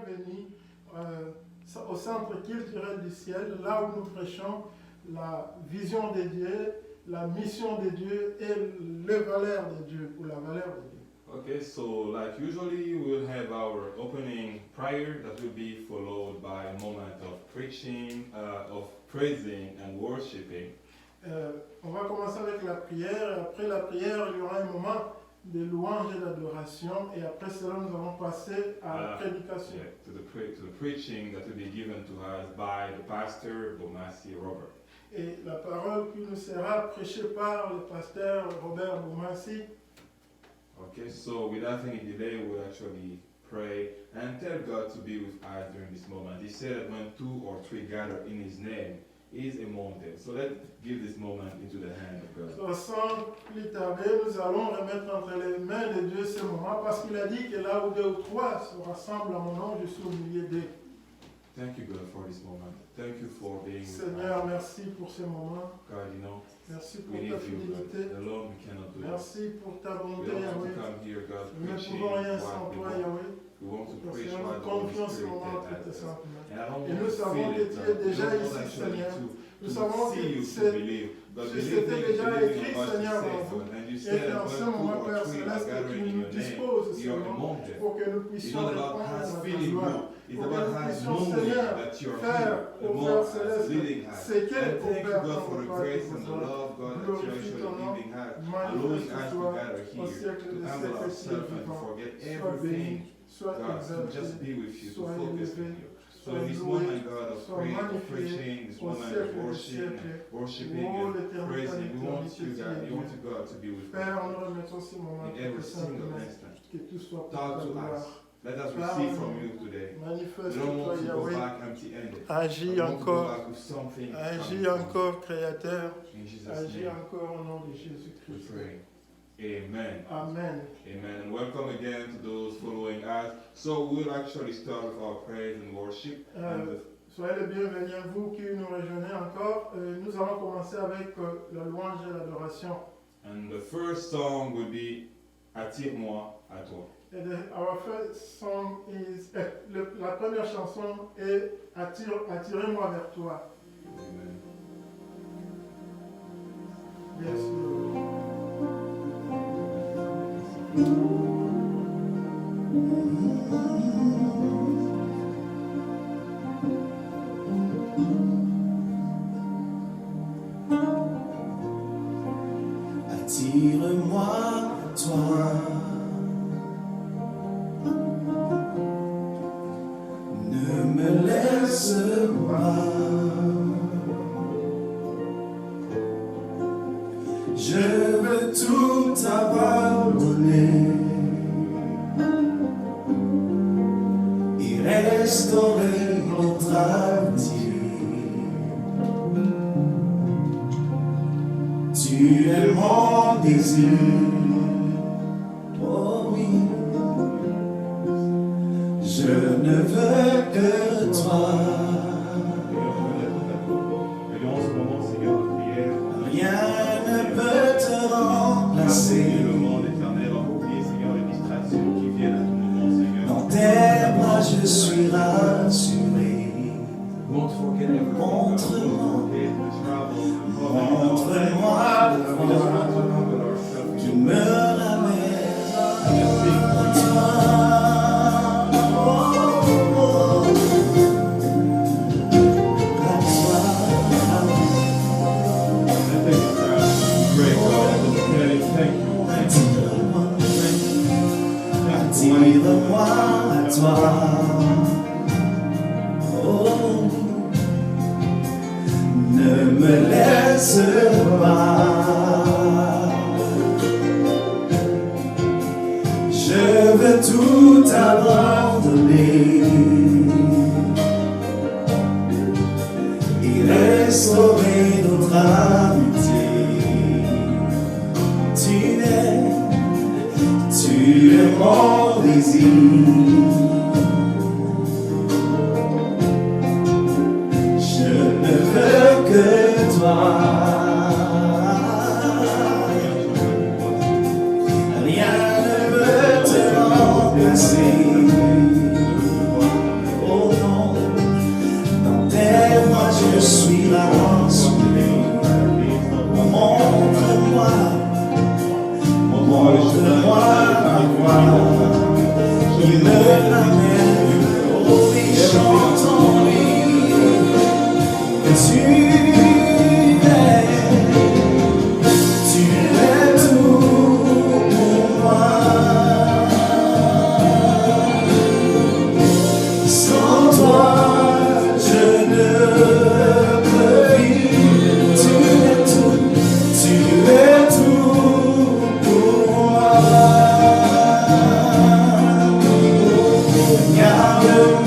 bienvenue au centre culturel du ciel, là où nous prêchons la vision de Dieu, la mission de Dieu et les valeurs de Dieu, ou la valeur de Dieu. Okay, so like usually we'll have our opening prayer that will be followed by a moment of preaching, of praising and worshiping. On va commencer avec la prière. Après la prière, il y aura un moment de louange et d'adoration. Et après cela, nous allons passer à la prédication. Yeah, to the preaching that will be given to us by the pastor Bomasi Robert. Et la parole qui nous sera prêchée par le pasteur Robert Bomasi. Okay, so without any delay, we'll actually pray and tell God to be with us during this moment. He said that when 2 or 3 gather in His name, He is among them. So let's give this moment into the hand of God. Sans plus tarder, nous allons remettre entre les mains de Dieu ce moment, parce qu'il a dit que là où 2 ou 3 se rassemblent à mon nom, je suis au milieu d'eux. Thank you, God, for this moment. Thank you for being with Seigneur, us. merci pour ce moment. God, you know, Merci pour we need ta you, God. fidélité. Alone we cannot do it. Merci pour ta We bonté, don't want Yahweh. to come here, God, Nous ne preaching pouvons rien what sans we toi, want. Yahweh. We want to preach Seigneur, what nous the Holy confions ce Spirit moment tells tout us. simplement. And I don't Et want nous to savons feel que it, tu God. es We déjà don't want ici, actually Seigneur. Nous to savons see que you to c'est believe. But si believing c'était is déjà believing écrit, in us to Seigneur, save en vous. us. And you Et said that qu'en when ce 2 moment, or Père 3 are Céleste, que gathering tu in nous your name, disposes, you're Seigneur, among them. pour que nous It's puissions not about répondre us à ta feeling gloire. good. It's Pour que about nous us puissions, knowing Seigneur, that you're faire here au among Père us, Céleste leading us. ce qu'est And au thank you, Père God, ton for the Père grace qui and the nous love, God, that you're glorifie actually ton nom, giving us, allowing us to manifeste-toi gather au here, siècle to des humble siècles, ourselves and to vivant. forget Sois béni, everything, sois God, to just exalté, be with you, to sois focus élevé, on you. So sois in this loué, moment, God, of sois praise, of magnifié preaching, this au moment of siècle des worshiping, siècles. worshiping Oh, and l'éternité, praising, we want l'éternité, you, God, Dieu. you want you, God, to be with Père, us nous remettons ce moment in every tout single simplement. instant. Que tout soit pour Talk ta to gloire. us. Let us receive from you today. We don't Manifeste-toi, want to go Yahweh. back empty-handed. Agis We want to go encore. back with something Agis coming from encore, Créateur. you. In Jesus' Agis name, encore au nom de we Jésus-Christ. pray. Amen. Amen. Amen. And welcome again to those following us. So we'll actually start with our praise and worship. And the Soyez les bienvenus, vous qui nous rejoignez encore. Nous allons commencer avec la louange et l'adoration. And the first song will be Attire-moi à toi. Our first song is, la première chanson est Attirez-moi vers toi. Amen. Yes, Lord. Attire-moi, toi. Ne me laisse pas. Je veux tout abandonner et restaurer notre amitié. Tu es mon désir, oh oui. Je ne veux que toi. Et en ce moment, Seigneur, de prière, Rien ne peut te remplacer. le monde éternel, on oublie, Seigneur, les distractions qui viennent à tout moment, Seigneur. Dans tes bras je suis rassuré. Won't forget everything. Montre-moi. Won't forget the trouble. Montre-moi We just want to le humble ourselves. qui me ramène Just sing for à you. toi. And take this time to pray, God, and just tell Him thank you. Attire-moi à toi. Oh, ne me laisse pas. Je veux tout abandonner et restaurer notre amitié. Tu es mon désir,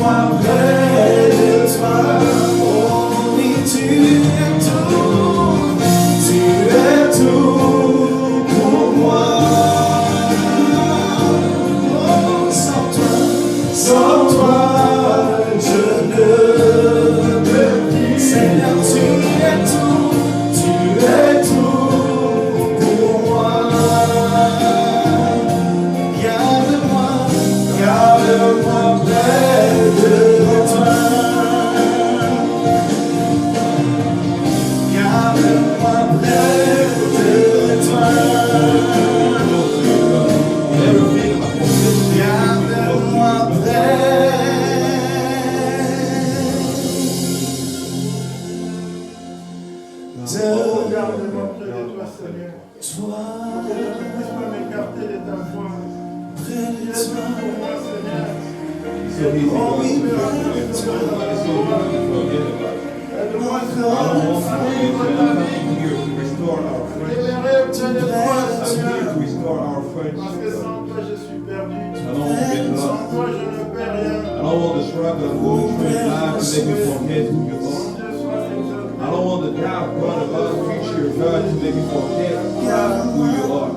Garde-moi près de toi. Oh oui, tu es tout pour moi. Oh, sans toi, je ne peux plus. Seigneur, tu es tout pour moi. Garde-moi près de toi. Garde-moi près de toi. Garde-moi près. Garde-moi près de toi, Seigneur. Toi, Que je ne puisse pas m'écarter de ta voix. près de Tu es tout toi. pour moi, Seigneur. So easy, God, to forget about it. It's so easy to forget about it. Aide-moi, I Seigneur, don't want à to vivre be ta vie. here to restore our friendship. Libéré près de toi, I'm here Seigneur. to restore our Parce que friendship. sans toi, je suis perdu. I don't want to get Sans lost. toi, je ne peux rien. I don't want the struggle of going through in life to make me forget who you Mon are. Dieu, sois exalté. I don't want the doubt, God, about the future of God to make me forget who you are.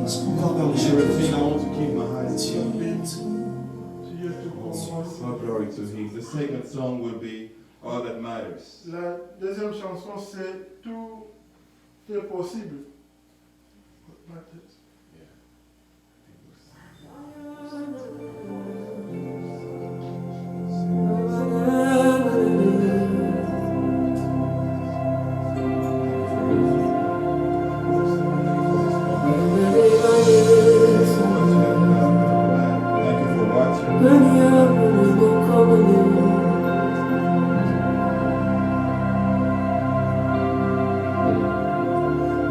Everything I want to keep my eyes on. All glory to Him. The second song will be All That Matters. La deuxième chanson, c'est Tout est possible. Thank you for watching.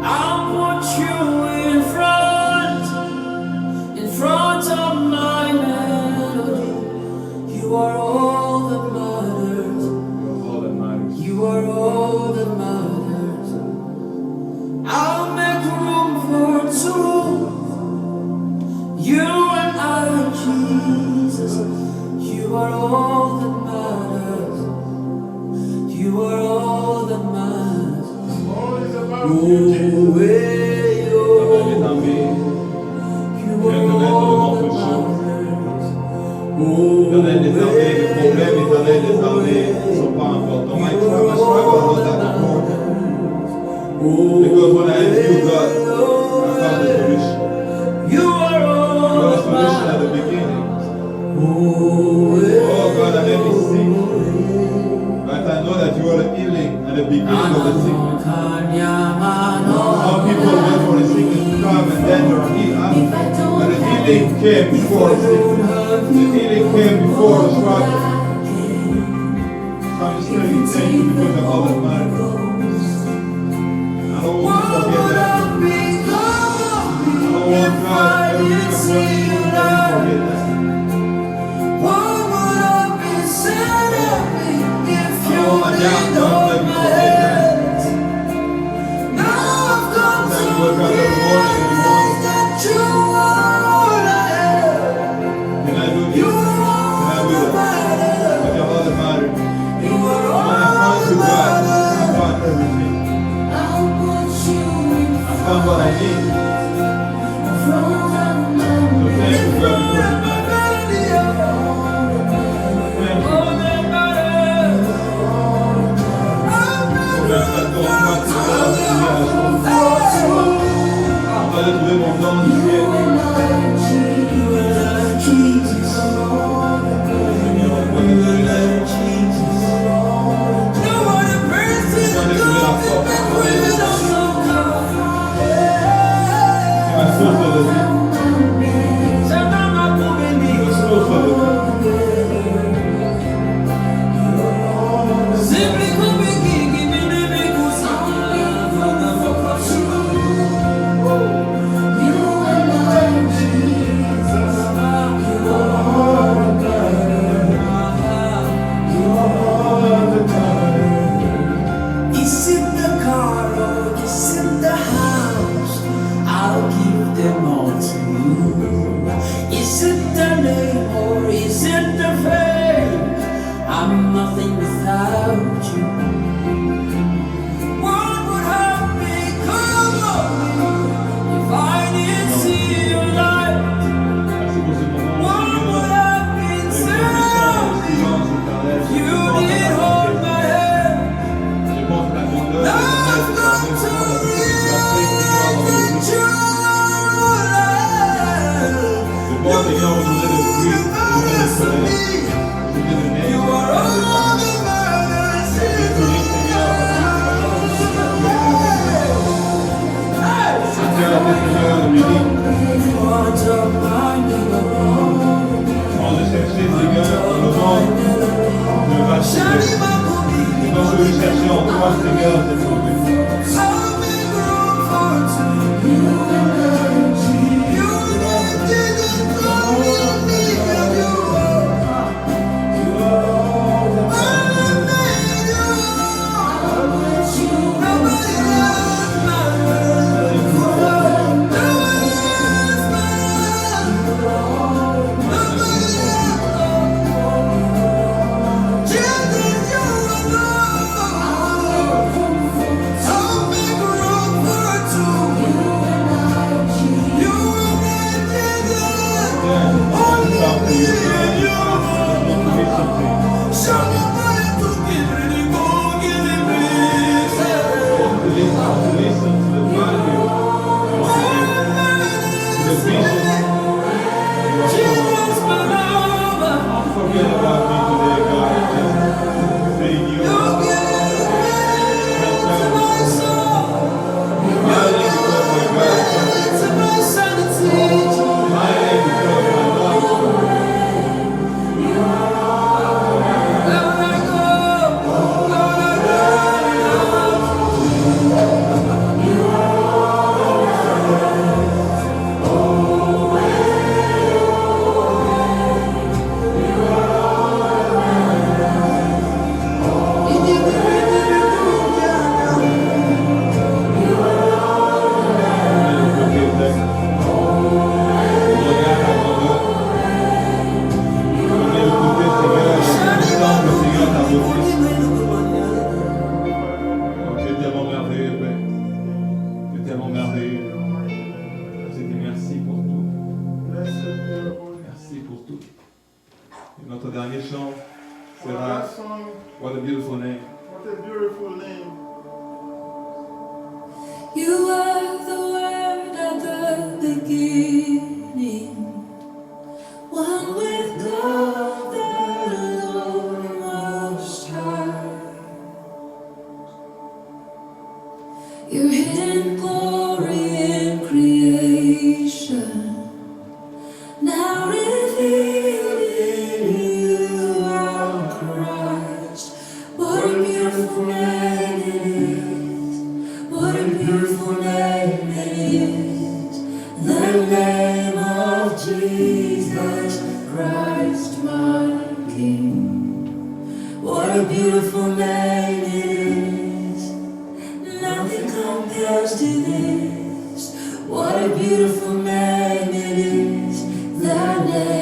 I'll put you in front of my melody. You are all that matters. All that matters. You are all that matters. I'll make room for two. You and I, Jesus. You are all that matters. You are all that matters. All is about Oh, you, Jesus. hey, Ça oh. va les amis. You are all that matters. Oh, Éternel des armées, les problèmes éternels des armées ne sont pas importants. My struggle is not that important. Because when I have you, God, I found the solution. you are You all are the that solution at the matters. beginning. Oh, Oh God, I may be sick. But I know that you are the healing at the beginning of the sickness. Some people wait for the sickness to come and then they are healed after. But the healing came before the sickness. The healing came before the struggle. So I'm just telling you thank you because you're all that matters. I don't want to forget that. I don't want God everything I'm going through to forget that. All my doubt, God, let me forget that. That you wake up every morning and you want, can I do this? Can I do that? But you're all that matters. When I found you, God, I found everything. I found what I need. So thank you, God, because you matter. Thank you. Is it their name or is it their fame? I'm nothing without you. What would have become of me if I didn't see your light? Merci pour ce moment, What would Seigneur. have been Avec said ton puissant of me silence éternel, if je you pense did à hold ta my hand? Je pense à ta grandeur, Now éternelle, I've et come à to tout ce que tu as fait, Seigneur, dans nos realize vies. your love. Je pense, Seigneur, aux journées de pluie, aux journées de soleil, aux journées de neige, You are all that matters. désolé, Seigneur, parce que c'est pas toi qui as fait. Seigneur, Seigneur, le mérite. Sans le chercher, Seigneur, dans le monde, ne va chercher. Et donc, je vais chercher en toi, Seigneur, cette journée. Notre dernier chant Our sera last song, What a Beautiful Name. what a beautiful name. You are the word at the beginning, one with God, the Lord Most High. Your hidden glory in creation, now revealed in you, our Christ. What a beautiful name it is. What a beautiful name it is. The name of Jesus Christ, my King. What a beautiful name it is. Nothing compares to this. What a beautiful name it is. The name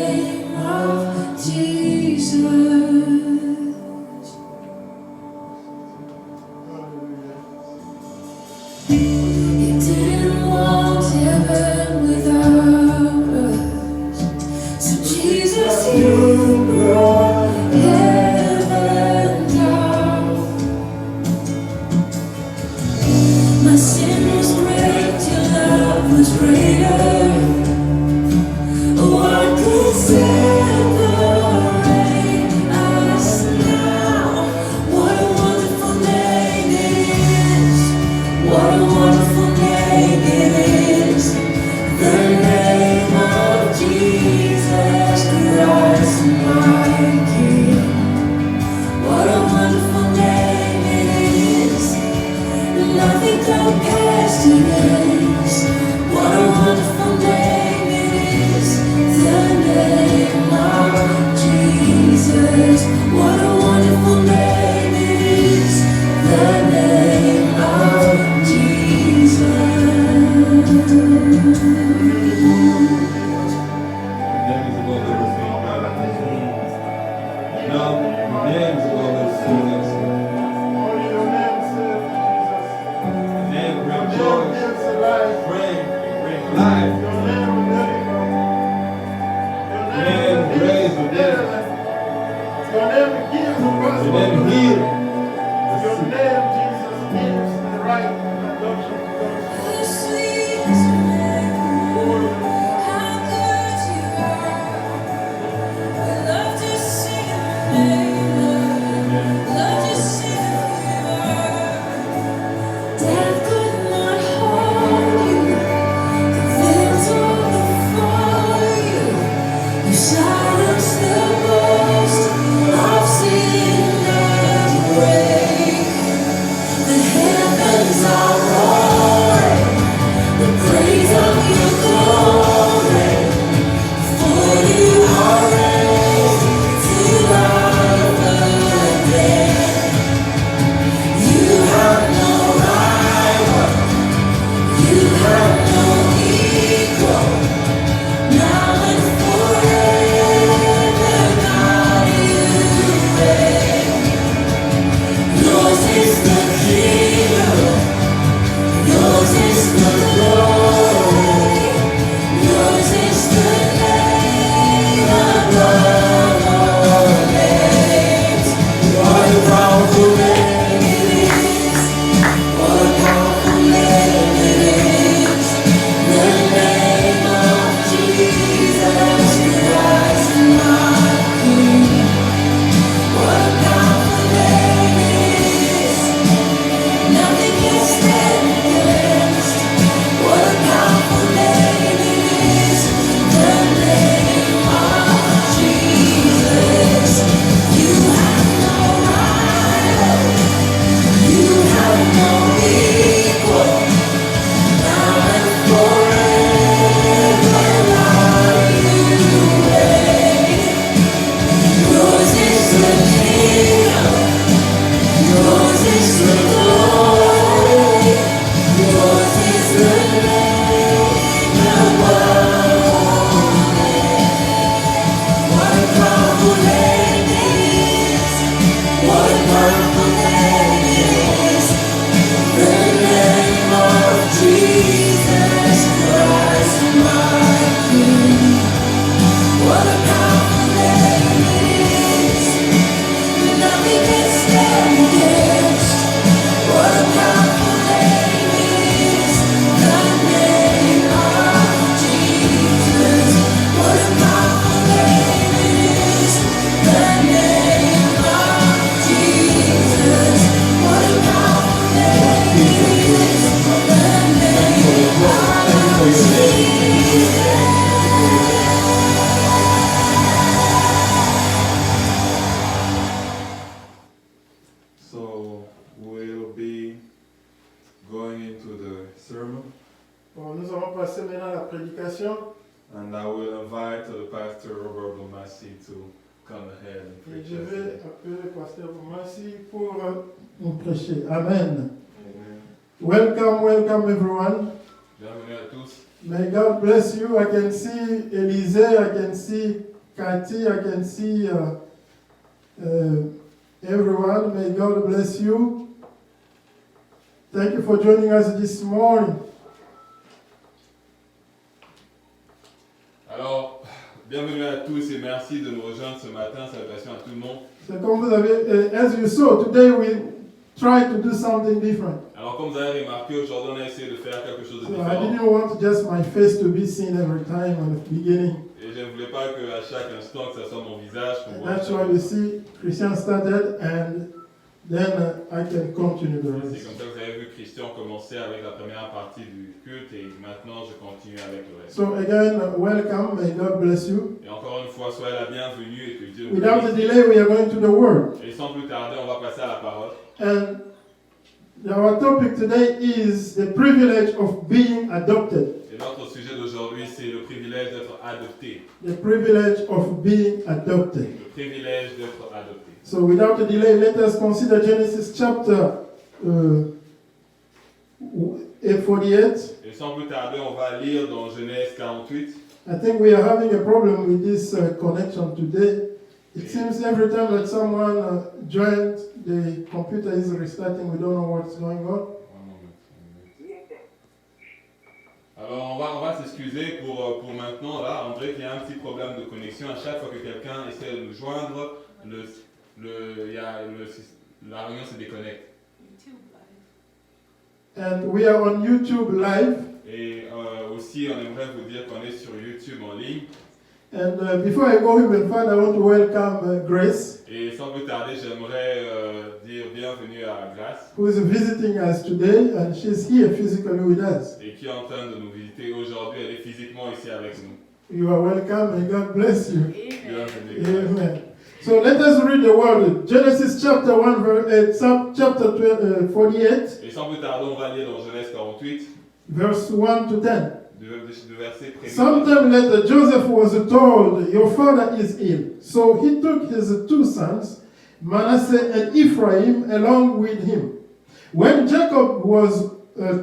Names will receive us. Only your name saves Jesus. Name Your bring name joy, gives life. bring life. Your name deliver. Your Name name raise the heals. dead. Your name gives the Your gospel. name heal. Your name, Jesus, gives the right adoption to those who The are sweetest name, born. how good you are. We love to sing your name, Lord. Love to sing who you are. Death could not hold you. The victory for you. You silence the boast of sin and grave. The heavens are roaring, the praise of your glory. For you are raised to life again. You have no rival, you have no equal. Now and forever, God, you reign. Yours is the kingdom, yours is the glory, yours is the name above all names. What a powerful name it is! What a powerful name it is! The name of Jesus Christ, my King. What a powerful name it is! Nothing can stand against. What a powerful name it is! The name of Jesus. You have no rival. You have no equal. Now and forever, Lord, you reign. Yours is the kingdom. Yours is the glory. Yours is the name above all names. What a powerful name it is! What a powerful name it is! The name of Jesus Christ, my King. What a powerful name it is! Nothing can stand against. What a powerful name it is! The name of Jesus. What a powerful name it is! The name of Jesus. What a powerful name it is! The name of Jesus. So we'll be going into the sermon, Bon, nous allons passer maintenant à la prédication. and I will invite the pastor Robert Lumasi to come ahead and Et preach je us vais today. appeler le pasteur Massi pour nous prêcher. Amen. Amen. Welcome, welcome everyone. Bienvenue à tous. May God bless you. I can see Elise, I can see Cathy, I can see everyone. May God bless you. Thank you for joining us this morning. Alors, bienvenue à tous et merci de nous rejoindre ce matin. Salutations à tout le monde. C'est comme vous avez, as you saw, today we try to do something different. Alors, comme vous avez remarqué, aujourd'hui, on a essayé de faire quelque chose de So I différent. didn't want just my face to be seen every time at the beginning. Et je ne voulais pas qu'à chaque instant, que ce soit mon visage qu'on And voit. that's why you see Christian started and then I can continue the C'est rest. comme ça que vous avez vu Christian commencer avec la première partie du culte et maintenant je continue avec le reste. So again, welcome. May God bless you. Et encore une fois, soyez la bienvenue et que Dieu vous Without the bénisse. delay, we are going to the Word. Et sans plus tarder, on va passer à la parole. And our topic today is the privilege of being adopted. Et notre sujet d'aujourd'hui, c'est le privilège d'être adopté. The privilege of being adopted. Le privilège d'être adopté. So without a delay, let us consider Genesis chapter 48. Et sans plus tarder, on va lire dans Genèse 48. I think we are having a problem with this connection today. It seems every time that someone joins, the computer is restarting. We don't know what's going on. Alors on va s'excuser pour maintenant, là, André, qu'il y a un petit problème de connexion. À chaque fois que quelqu'un essaie de nous joindre, la réunion se déconnecte. And we are on YouTube live. Et aussi, on aimerait vous dire qu'on est sur YouTube en ligne. And before I go even further, I want to welcome Grace, Et sans plus tarder, j'aimerais dire bienvenue à Grace, who is visiting us today, and she's here physically with us. et qui est en train de nous visiter aujourd'hui. Elle est physiquement ici avec nous. You are welcome, and God bless you. Bienvenue, Grace. Amen. So let us read the word. Genesis chapter 1, chapter 48, Et sans plus tarder, on va lire dans Genèse 48, verse 1 to 10. du verset précis. Sometime later, Joseph was told, "Your father is ill." So he took his two sons, Manasseh and Ephraim, along with him. When Jacob was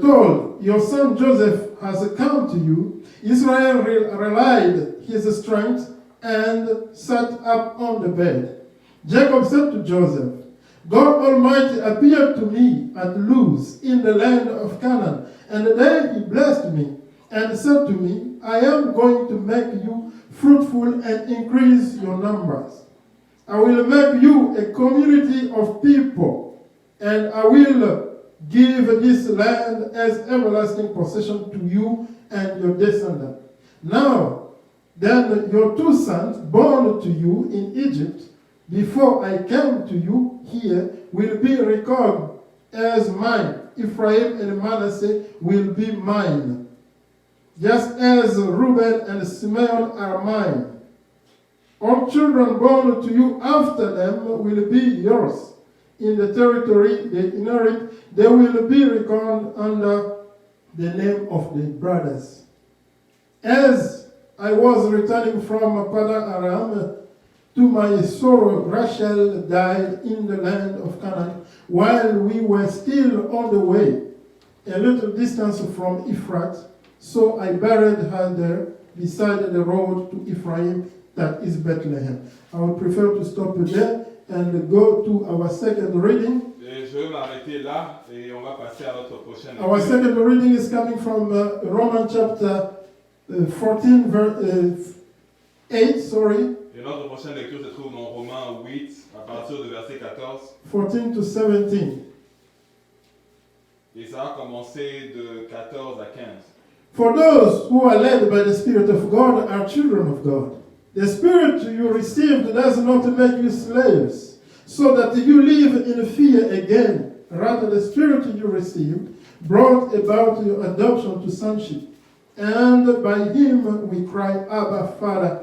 told, "Your son Joseph has come to you," Israel relied his strength and sat up on the bed. Jacob said to Joseph, "God Almighty appeared to me at Luz in the land of Canaan, and there he blessed me and said to me, I am going to make you fruitful and increase your numbers. I will make you a community of people, and I will give this land as everlasting possession to you and your descendants. Now, then your two sons born to you in Egypt, before I came to you here, will be reckoned as mine. Ephraim and Manasseh will be mine, just as Reuben and Simeon are mine. All children born to you after them will be yours. In the territory they inherit, they will be reckoned under the name of the brothers. As I was returning from Padan Aram, to my sorrow, Rachel died in the land of Canaan while we were still on the way, a little distance from Ephrat. So I buried her there beside the road to Ephraim, that is Bethlehem. I would prefer to stop there and go to our second reading. Et je vais m'arrêter là et on va passer à notre prochaine Our lecture. second reading is coming from Romans chapter 14, verse 8, sorry, Et notre prochaine lecture se trouve dans Romains 8, à partir du verset 14. 14 to 17. Et ça va commencer de 14 à 15. For those who are led by the Spirit of God are children of God. The Spirit you received does not make you slaves, so that you live in fear again. Rather, the Spirit you received brought about your adoption to sonship. And by him we cry, Abba, Father.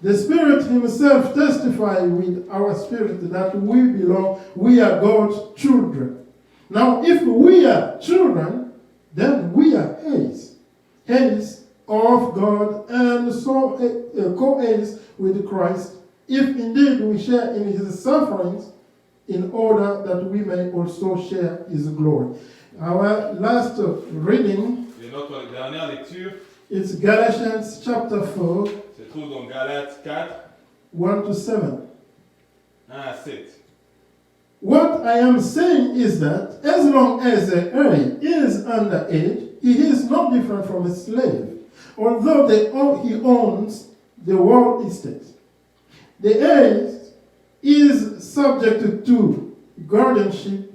The Spirit himself testifies with our spirit that we are God's children. Now, if we are children, then we are heirs, heirs of God, and so co-heirs with Christ, if indeed we share in his sufferings, in order that we may also share his glory. Our last reading Et notre dernière lecture is Galatians chapter 4, se trouve dans Galates 4, 1 to 7. 1 à 7. What I am saying is that as long as a heir is underage, he is no different from a slave, although he owns the whole estate. The heir is subject to guardianship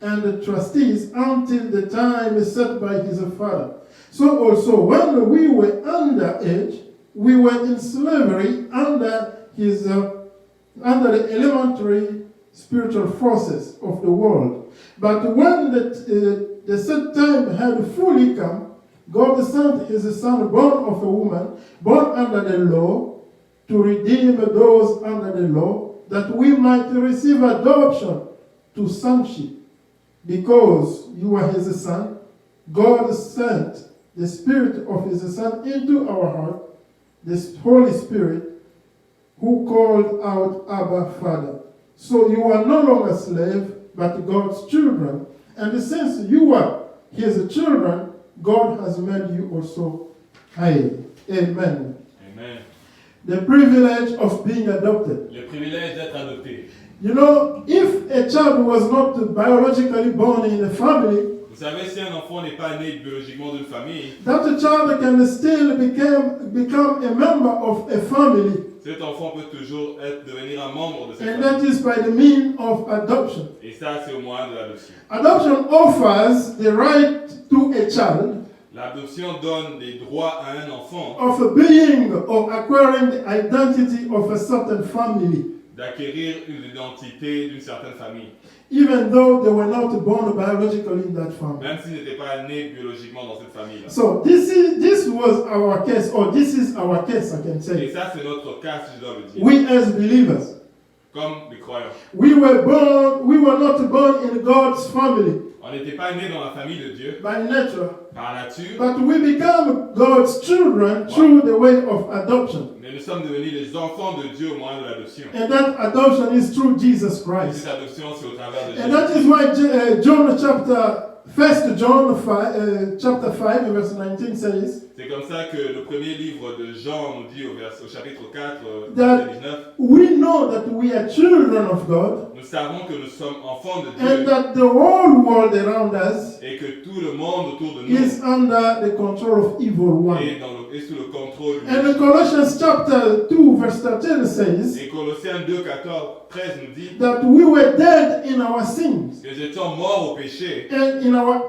and the trustees until the time is set by his father. So also, when we were underage, we were in slavery under the elementary spiritual forces of the world. But when the set time had fully come, God sent his son, born of a woman, born under the law, to redeem those under the law, that we might receive adoption to sonship. Because you are his son, God sent the Spirit of his Son into our heart, the Holy Spirit, who called out, Abba, Father. So you are no longer slave, but God's children. And since you are his children, God has made you also heirs. Amen. Amen. the privilege of being adopted. le privilège d'être adopté. You know, if a child was not biologically born in a family, Vous savez, si un enfant n'est pas né biologiquement d'une famille, that child can still become a member of a family, cet enfant peut toujours devenir un membre de cette and that famille. is by the means of adoption. Et ça, c'est au moyen de l'adoption. Adoption offers the right to a child L'adoption donne des droits à un enfant of being or acquiring the identity of a certain family, d'acquérir une identité d'une certaine famille, even though they were not born biologically in that family. même s'il n'était pas né biologiquement dans cette famille-là. So this was our case, or this is our case, I can Et say. ça, c'est notre cas, si je dois le dire, We as believers, comme des croyants. we were not born in God's family On n'était pas né dans la famille de Dieu by nature, par nature, but we become God's children through the way of adoption. mais nous sommes devenus les enfants de Dieu au moyen de l'adoption. And that adoption is through Jesus Et Christ. cette adoption, c'est au travers de And that Jésus. is why John chapter 5 verse 19 says C'est comme ça que le premier livre de Jean nous dit au chapitre 4, That- verset 19, we know that we are children of God nous savons que nous sommes enfants de and Dieu that the whole world around us et que tout le monde autour de nous is under the control of evil one. est sous le contrôle du And méchant. Colossians chapter 2 verse 13 says Et Colossiens 2, 14, 13 nous dit that we were dead in our sins que nous étions morts au péché and in our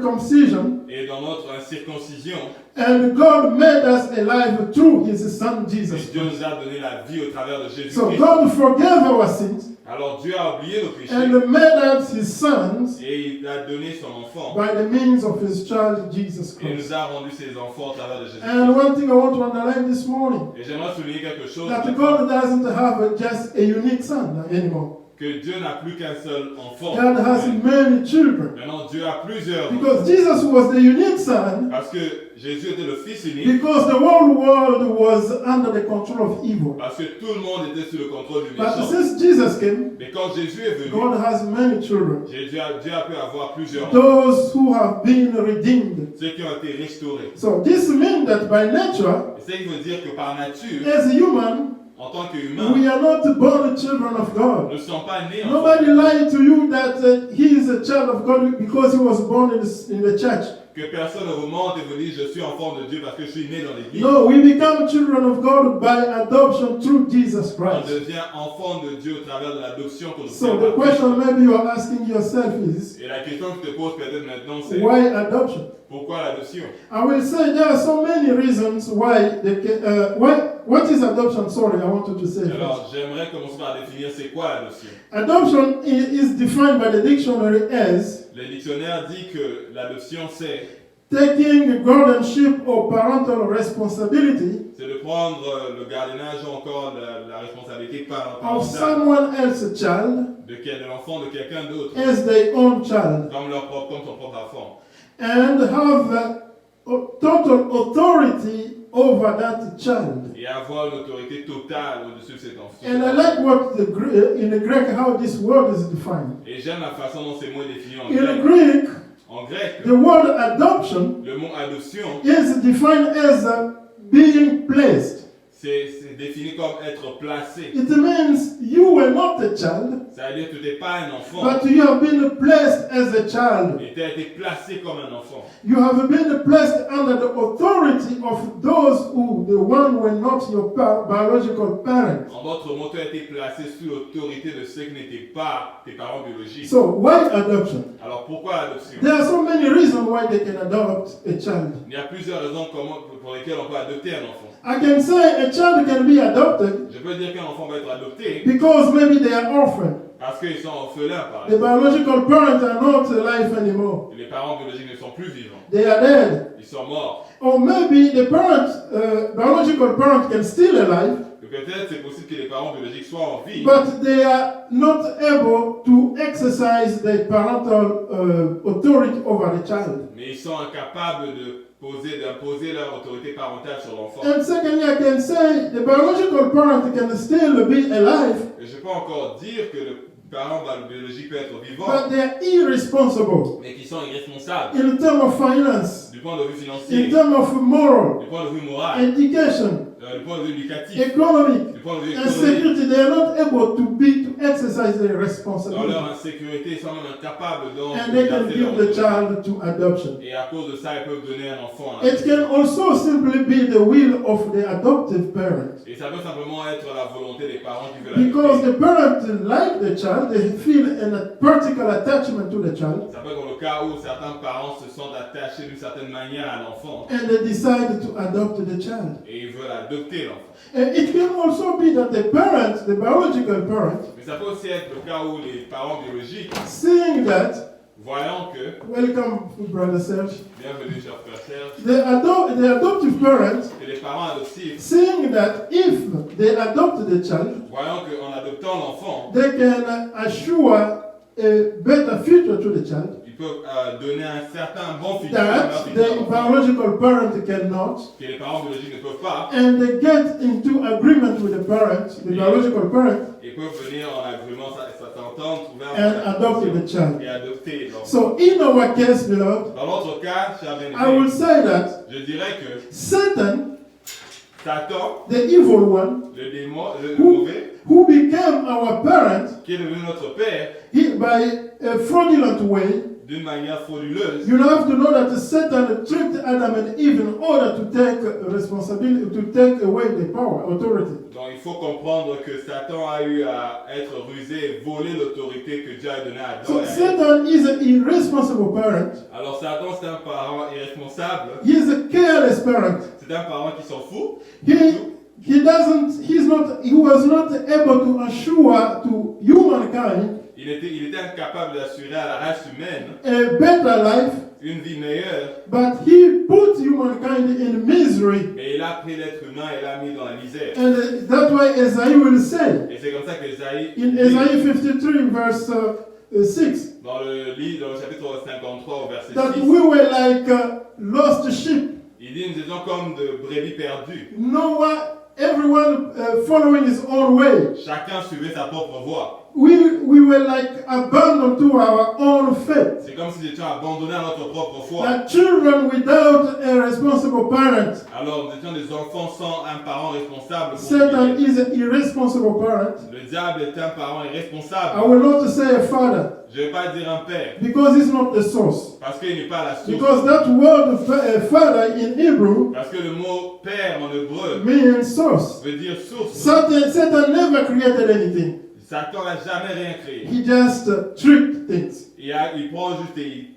uncircumcision, et dans notre incirconcision, and God made us alive through his son et Jesus Dieu Christ. nous a donné la vie au travers de So Jésus-Christ. God forgave our sins Alors Dieu a oublié nos péchés and made us his sons et il a donné son enfant by the means of his child Jesus et Christ. nous a rendu ses enfants au travers de And Jésus-Christ. one thing I want to underline this morning, Et j'aimerais souligner quelque chose, that God doesn't have just a unique son anymore. que Dieu n'a plus qu'un seul enfant. God has many children. Maintenant, Dieu a plusieurs enfants. Because Jesus was the unique son, Parce que Jésus était le Fils unique, because the whole world was under the control of evil. parce que tout le monde était sous le contrôle du But méchant. since Jesus came, Mais quand Jésus est venu, God has many children. Dieu a pu avoir plusieurs enfants, Those who have been redeemed. ceux qui ont été restaurés. So this means that by nature, Et ça, il veut dire que par nature, as human, en tant qu'humain, we are not born children of God. nous ne sommes pas nés enfants. Nobody lied to you that he is a child of God because he was born in the church. Que personne ne vous mente et vous dise je suis enfant de Dieu parce que je suis né dans l'église. No, we become children of God by adoption through Jesus On Christ. devient enfant de Dieu au travers de l'adoption que nous So faisons the par Christ. question maybe you are asking yourself is, Et la question que je te pose peut-être maintenant, c'est why adoption? pourquoi l'adoption? I will say there are so many reasons why what is adoption? Sorry, I wanted to say first. Alors, j'aimerais commencer par définir c'est quoi l'adoption. Adoption is defined by the dictionary as Le dictionnaire dit que l'adoption, c'est taking guardianship or parental responsibility de prendre le gardiennage ou encore la responsabilité of parentale someone else's child de l'enfant de quelqu'un d'autre, as their own child comme son propre enfant. and have total authority over that child. Et avoir une autorité totale au-dessus de cet enfant. And I like what in the Greek how this word is defined. Et j'aime la façon dont ces mots sont définis en In grec. Greek, En grec, the word adoption le mot adoption, is defined as being placed. c'est défini comme être placé. It means you were not a child, Ça veut dire que tu n'es pas un enfant, but you have been placed as a child. mais tu as été placé comme un enfant. You have been placed under the authority of those who, the one were not your biological parents. En d'autres mots, tu as été placé sous l'autorité de ceux qui n'étaient pas tes parents biologiques. So why adoption? Alors pourquoi l'adoption? There are so many reasons why they can adopt a child. Il y a plusieurs raisons pour lesquelles on peut adopter un enfant. I can say a child can be adopted Je peux dire qu'un enfant va être adopté because maybe they are orphaned. parce qu'ils sont orphelins, par The exemple. biological parents are not alive anymore. Les parents biologiques ne sont plus vivants. They are dead. Ils sont morts. Or maybe the biological parent can still alive, Et peut-être c'est possible que les parents biologiques soient en vie, but they are not able to exercise their parental authority over the child. mais ils sont incapables d'imposer leur autorité parentale sur l'enfant. And secondly, I can say the biological parent can still be alive, Et je peux encore dire que le parent biologique peut être vivant, but they are irresponsible mais qui sont irresponsables in terms of finance, du point de vue in financier, terms of moral, du point de vue moral, education, du point de vue éducatif, economic, du point de vue and économique. security, they are not able to exercise their Dans responsibility. leur insécurité, ils sont même incapables And they can d'exercer give leur the child to adoption. Et à cause de ça, ils peuvent donner un enfant. It can also simply be the will of the adoptive parent. Et ça peut simplement être la volonté des parents qui veulent Because adopter. the parent like the child, they feel a particular attachment to the child, Ça peut être dans le cas où certains parents se sentent attachés d'une certaine manière à l'enfant and they decide to adopt the child. et ils veulent adopter l'enfant. And it can also be that the parent, the biological parent, Mais ça peut aussi être le cas où les parents biologiques, seeing that, voyant que, welcome, Brother Serge, bienvenue cher frère Serge, the adoptive parent, que les parents adoptifs, seeing that if they adopt the child, voyant qu'en adoptant l'enfant, they can assure a better future to the child ils peuvent donner un certain bon futur à leur that futur the enfant, biological parent cannot, que les parents biologiques ne peuvent pas, and they get into agreement with the parent, the biological parent, ils peuvent venir en agrément, s'entendre, trouver and adopt the child. et adopter l'enfant. So in our case, beloved, Dans notre cas, cher I will bien-aimé, say that je dirais que Satan, Satan, the evil one, le démon, le mauvais, who became our parent qui est devenu notre père, by a fraudulent way, d'une manière frauduleuse, you have to know that Satan tricked Adam and Eve in order to take responsibility, to take away the power, authority. donc il faut comprendre que Satan a eu à être rusé et voler l'autorité que Dieu a donnée à Adam So et à Ève. Satan is an irresponsible parent. Alors Satan, c'est un parent irresponsable, He is a careless parent. c'est un parent qui s'en fout. He was not able to assure to humankind Il était incapable d'assurer à la race humaine a better life, une vie meilleure, but he put humankind in misery. et il a pris l'être humain et l'a mis dans la misère. And that's why Isaiah will say Et c'est comme ça que Isaïe, in Isaiah 53 verse 6 dans le chapitre 53 au verset that 6, we were like lost sheep. il dit nous étions comme de brebis perdues. Everyone following his own way. Chacun suivait sa propre voie. We were like abandoned to our own fate. C'est comme si nous étions abandonnés à notre propre foi. Like children without a responsible parent. Alors nous étions des enfants sans un parent responsable. pour Satan guider. is an irresponsible parent. Le diable est un parent irresponsable. I will not say a father Je ne vais pas dire un père, because it's not the source. parce qu'il n'est pas la source. Because that word father in Hebrew Parce que le mot père en hébreu means source. veut dire source. Satan never created anything. Satan n'a jamais rien créé. He just tricked things. Il prend juste et il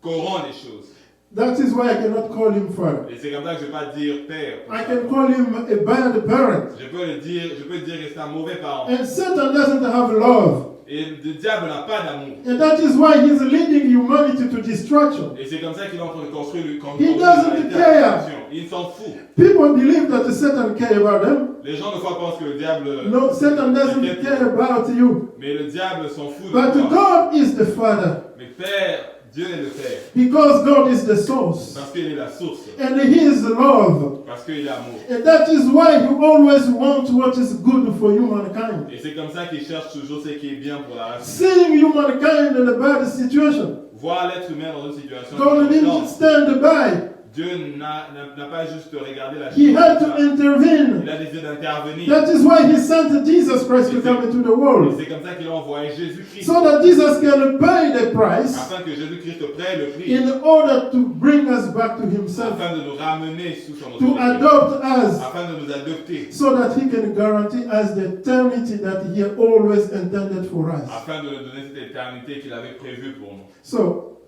corrompt les choses. That is why I cannot call him father. Et c'est comme ça que je ne vais pas dire père. I can call him a bad parent. Je peux dire que c'est un mauvais parent. And Satan doesn't have love. Et le diable n'a pas d'amour. And that is why he's leading humanity to destruction. Et c'est comme ça qu'il est en train de construire le He doesn't care. Il s'en fout. People believe that Satan cares about them. Les gens des fois pensent que le diable... No, Satan doesn't care about you. Mais le diable s'en fout de But toi. God is the Father. Mais Père, Dieu est le Père. Because God is the source. Parce qu'il est la source. And He is love. Parce qu'il est amour. And that is why He always wants what is good for humankind. Et c'est comme ça qu'il cherche toujours ce qui est bien pour la race. Seeing humankind in a bad situation, Voir l'être humain dans une situation God didn't importante. stand by. Dieu n'a pas juste regardé la He chose. had to intervene. Il a décidé d'intervenir. That is why He sent Jesus Christ to come into the Et world. c'est comme ça qu'il a envoyé Jésus-Christ. So that Jesus can pay the price Afin que Jésus-Christ paie le prix. in order to bring us back to Himself, Afin de nous ramener sous son to autorité. adopt us, Afin de nous adopter. so that He can guarantee us the eternity that He always intended for us. Afin de nous donner cette éternité qu'il avait prévue pour nous. So,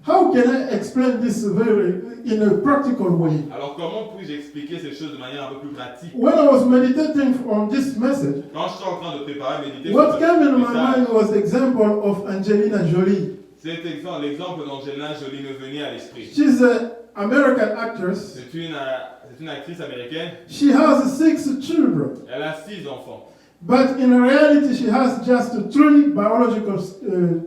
how can I explain this in a practical way? Alors comment puis-je expliquer ces choses de manière un peu plus pratique? When I was meditating on this message, Quand je suis en train de préparer, méditer what sur came ce in my message, mind was the example of Angelina Jolie. c'est l'exemple d'Angelina Jolie me venait à l'esprit. She's an American actress. C'est une actrice américaine. She has 6 children, Elle a 6 enfants. but in reality, she has just 3 biological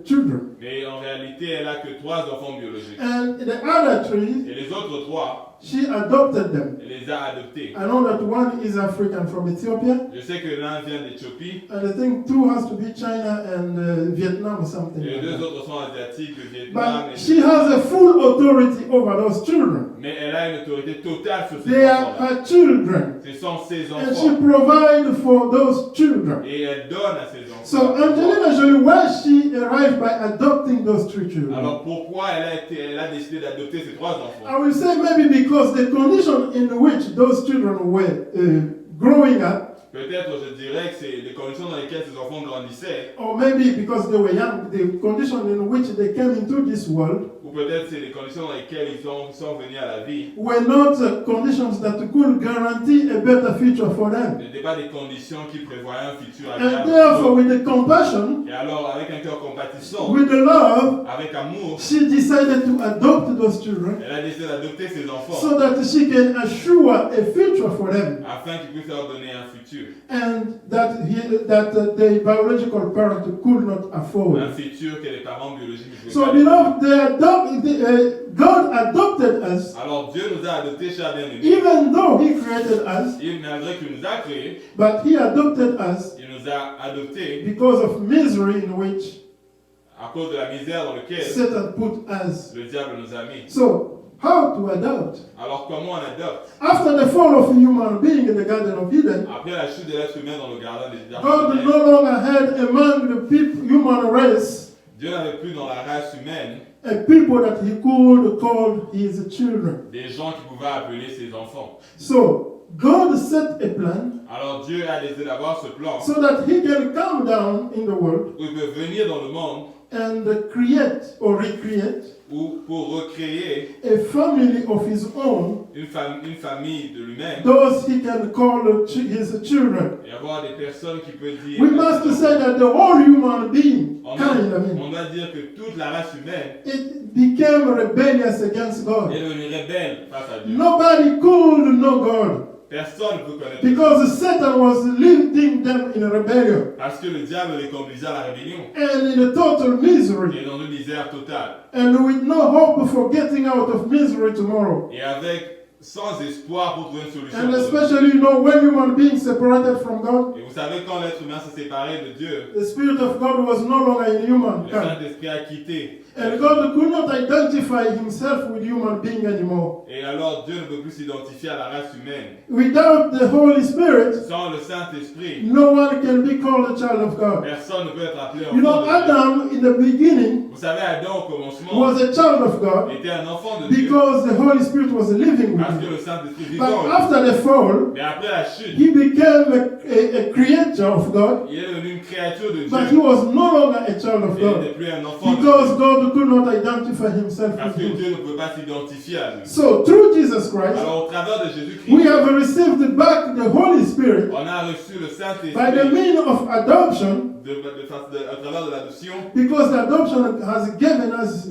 children. Mais en réalité, elle a que 3 enfants biologiques. And the other 3, Et les autres 3, she adopted them. elle les a adoptés. I know that one is African from Ethiopia, Je sais que l'un vient d'Éthiopie, and I think two has to be China and Vietnam or something. et les Like deux that. autres sont asiatiques, le Vietnam. But she has a full authority over those children. Mais elle a une autorité totale sur They ses are enfants. her children, Ce sont ses and she enfants. provides for those children. Et elle donne à ses enfants. So Angelina Jolie, why she arrived by adopting those three children? Alors pourquoi elle a décidé d'adopter ces trois enfants? I will say maybe because the condition in which those children were growing up, Peut-être, je dirais que c'est les conditions dans lesquelles ces enfants grandissaient, or maybe because they were young, the condition in which they came into this world ou peut-être c'est les conditions dans lesquelles ils sont venus à la vie, were not conditions that could guarantee a better future for them. n'étaient pas des conditions qui prévoyaient un futur And agréable. therefore, with the compassion, Et alors, avec un cœur compatissant, with the love, avec amour, she decided to adopt those children elle a décidé d'adopter ses enfants so that she can assure a future for them afin qu'ils puissent leur donner un futur. and that the biological parent could not afford. Un futur que les parents biologiques ne pouvaient So, pas. beloved, God adopted us, Alors Dieu nous a adoptés, chers bien-aimés. even though He created us, Et malgré qu'il nous a créés, but He adopted us il nous a adoptés because of misery in which à cause de la misère dans laquelle Satan put us. le diable nous a mis. So, how to adopt? Alors comment on adopte? After the fall of a human being in the Garden of Eden, Après la chute de l'être humain dans le jardin des God jardins, no longer had among the human race Dieu n'avait plus dans la race humaine a people that He could call His children. des gens qui pouvaient appeler ses enfants. So, God set a plan Alors Dieu a décidé d'avoir ce plan so that He can come down in the world où il peut venir dans le monde and create or recreate ou pour recréer a family of His own, une famille de lui-même those He can call His children. et avoir des personnes qui peuvent dire. We must say that the whole human being, On kind, doit dire que toute la race humaine it became rebellious against God. est devenue rebelle face à Dieu. Nobody could know God Personne ne peut connaître Dieu because Satan was leading them in rebellion parce que le diable les conduisait à la rébellion and in a total misery, et dans une misère totale and with no hope for getting out of misery tomorrow. et avec sans espoir pour trouver une solution. And especially, when human beings separated from God, Et vous savez quand l'être humain s'est séparé de Dieu, the Spirit of God was no longer in le humankind. Saint-Esprit a quitté. And God could not identify Himself with human being anymore. Et alors Dieu ne peut plus s'identifier à la race humaine. Without the Holy Spirit, Sans le Saint-Esprit, no one can be called a child of God. personne ne peut être appelé You know, enfant de Dieu. Adam in the beginning Vous savez, Adam au commencement was a child of God était un enfant de Dieu because the Holy Spirit was living with parce que him. le Saint-Esprit vivait But en lui. after the fall, Mais après la chute, he became a creature of God, il est devenu une créature de but he Dieu. was no longer a child of Et il God n'est plus un enfant de because Dieu. God could not identify Himself Parce with que him. Dieu ne peut pas s'identifier à lui. So, through Jesus Christ, Alors au travers de Jésus-Christ, we have received back the Holy Spirit on a reçu le by the Saint-Esprit means of adoption, à travers de l'adoption. because the adoption has given us,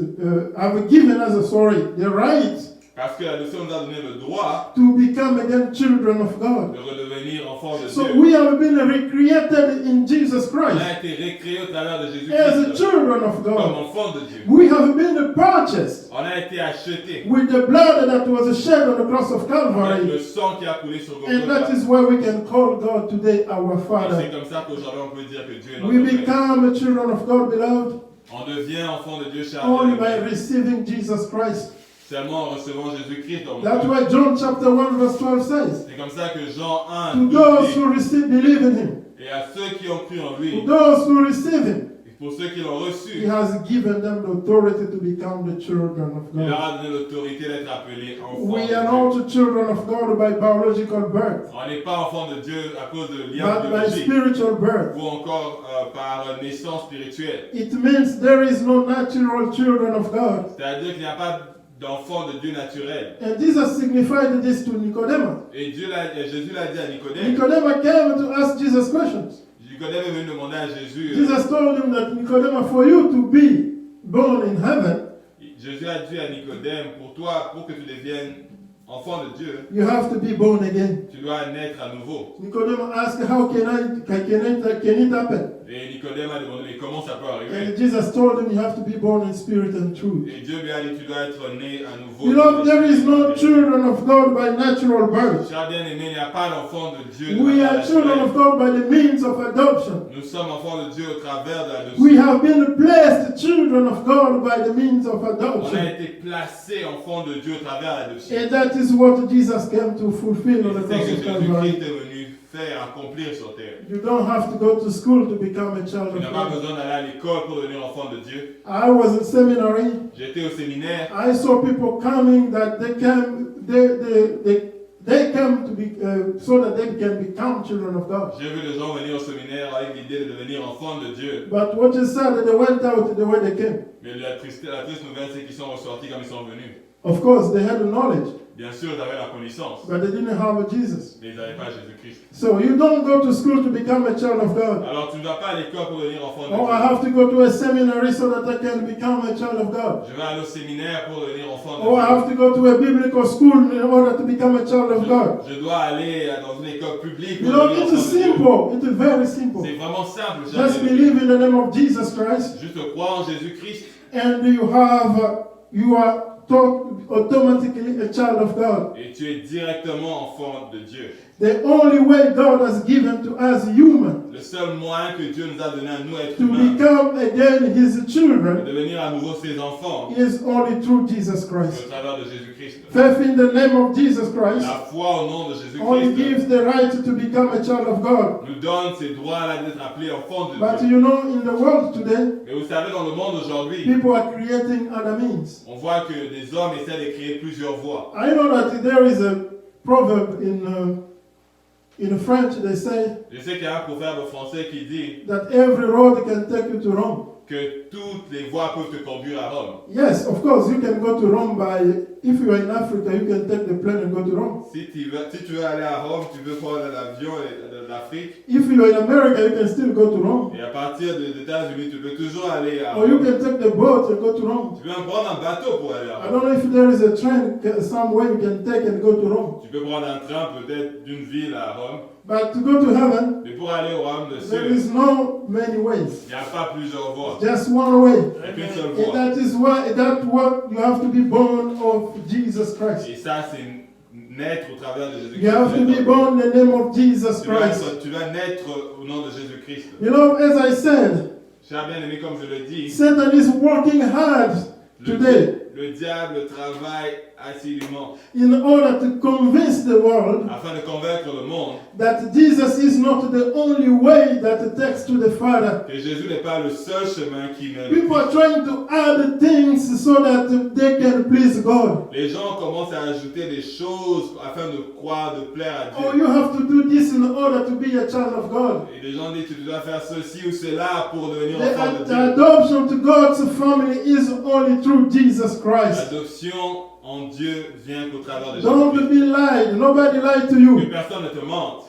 the right Parce que l'adoption nous a donné le droit to become again children of God. de redevenir enfants de So Dieu. we have been recreated in Jesus On Christ a été recréés au travers de as Jésus-Christ children of comme God. enfants de Dieu. We have been purchased On a été achetés with the blood that was shed on the cross of avec le Calvary. sang qui a coulé sur And that Golgotha. is why we can call God today our Et c'est Father. comme ça qu'aujourd'hui on peut dire que Dieu est We notre Père. become children of God, beloved, On devient enfant de Dieu, cher only by bien-aimé, receiving Jesus Christ. seulement en recevant Jésus-Christ dans That's notre vie. why John chapter 1 verse 12 says, C'est comme ça que Jean 1 to nous those dit, who believe in Him, et à ceux qui ont cru en to lui, those who receive Him, et pour ceux qui l'ont He reçu, has given them the authority to become the children of il leur God. a donné l'autorité d'être appelés enfants We are de Dieu. not children of God by biological birth, On n'est pas enfant de Dieu à cause de liens but by biologiques spiritual birth. ou encore par naissance spirituelle. It means there is no natural children of God. C'est-à-dire qu'il n'y a pas d'enfant de Dieu naturel. And Jesus signified this to Nicodemus. Et Jésus l'a dit à Nicodème. Nicodemus came to ask Jesus questions. Nicodème est venu demander à Jésus. Jesus told him that Nicodemus, for you to be born in heaven, Jésus a dit à Nicodème, pour toi, pour que tu deviennes enfant de Dieu, you have to be born again. tu dois naître à nouveau. Nicodemus asked, how can it happen? Et Nicodème a demandé, mais comment ça peut arriver? And Jesus told him, you have to be born in spirit and truth. Et Dieu lui a dit, tu dois être né à nouveau. Beloved, there is no children of God by natural birth. Cher bien-aimé, il n'y a pas d'enfant de Dieu. de We manière are children naturelle. of God by the means of adoption. Nous sommes enfants de Dieu au travers de l'adoption. We have been blessed children of God by the means of On a adoption. été placés enfants de Dieu au travers de l'adoption. And that is what Jesus came to fulfill on the C'est cross ce que of Calvary. Jésus-Christ est venu faire, accomplir sur terre. You don't have to go to school to become a child Tu of n'as pas God. besoin d'aller à l'école pour devenir enfant de Dieu. I was in seminary. J'étais au séminaire. I saw people coming that they came to be so that they can become children of God. J'ai vu les gens venir au séminaire avec l'idée de devenir enfant de Dieu. But what is sad that they went out the way they came. Mais la triste nouvelle, c'est qu'ils sont ressortis comme ils sont venus. Of course, they had the knowledge, Bien sûr, ils avaient la connaissance, but they didn't have Jesus. mais ils n'avaient pas Jésus-Christ. So you don't go to school to become a child of God. Alors, tu ne vas pas à l'école pour devenir enfant de Oh, I Dieu. have to go to a seminary so that I can become a child of God. Je vais aller au séminaire pour devenir enfant de Oh, I Dieu. have to go to a biblical school in order to become a child of God. Je dois aller dans une école publique You pour know, devenir it is enfant de Dieu. simple. It is very simple. C'est vraiment simple, cher Just bien-aimé. believe in the name of Jesus Christ, Juste croire en Jésus-Christ and you are automatically a child of God. et tu es directement enfant de Dieu. The only way God has given to us humans Le seul moyen que Dieu nous a donné à nous, êtres to humains, become again His de children devenir à nouveau ses enfants, is only through Jesus au Christ. travers de Jésus-Christ. Faith in the name of Jesus Christ La foi au nom de only Jésus-Christ gives the right to become a child of God. nous donne ces droits-là d'être appelés enfants de But Dieu. you know, in the world today, Mais vous savez, dans le monde aujourd'hui, people are creating other means. on voit que des hommes essaient de créer plusieurs voies. I know that there is a proverb in French, they say Je sais qu'il y a un proverbe français qui dit that every road can take you to Rome. que toutes les voies peuvent te conduire à Rome. Yes, of course, you can go to Rome by, if you are in Africa, you can take the plane and go to Rome. Si tu veux aller à Rome, tu veux prendre l'avion de l'Afrique. If you are in America, you can still go to Rome. Et à partir des États-Unis, tu peux toujours aller à Or you Rome. can take the boat and go to Rome. Tu peux même prendre un bateau pour aller à I Rome. don't know if there is a train somewhere you can take and go to Rome. Tu peux prendre un train peut-être d'une ville à Rome. But to go to heaven, Mais pour aller au royaume de there cieux, is no many ways. il n'y a pas plusieurs voies. Just one way. Il n'y a qu'une seule And voie. that is why that's what you have to be born of Jesus Christ. Et ça, c'est naître au travers de Jésus-Christ. You have to be born in the name of Jesus Christ. Tu dois naître au nom de Jésus-Christ. You know, as I said, Cher bien-aimé, comme je le dis, Satan is working hard today le diable travaille assidûment in order to convince the world afin de convaincre le monde that Jesus is not the only way that takes to the Father. que Jésus n'est pas le seul chemin qui mène. People are trying to add things so that they can please God. Les gens commencent à ajouter des choses afin de croire, de plaire à Oh, Dieu. you have to do this in order to be a child of God. Et les gens disent tu dois faire ceci ou cela pour devenir The, enfant de the Dieu. adoption to God's family is only through Jesus Christ. L'adoption en Dieu vient qu'au travers de Don't Jésus. be lied. Nobody lied to Que you. personne ne te mente.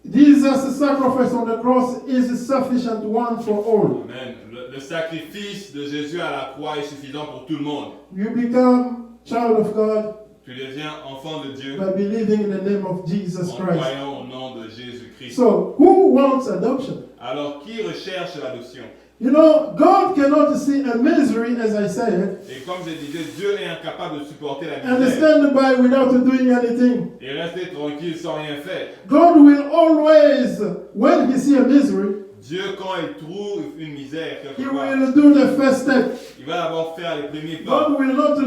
Jesus' sacrifice on the cross is a sufficient one for all. Amen. Le sacrifice de Jésus à la croix est suffisant pour tout le monde. You become child of God Tu deviens enfant de Dieu by believing in the name of Jesus en Christ. croyant au nom de Jésus-Christ. So, who wants adoption? Alors, qui recherche l'adoption? You know, God cannot see a misery, as I said, Et comme je disais, Dieu est incapable de supporter la and misère stand by without doing anything. et rester tranquille sans rien faire. God will always, when He sees a misery, Dieu, quand il trouve une misère He quelque part, will do the first step. il va d'abord faire les premiers pas. God will not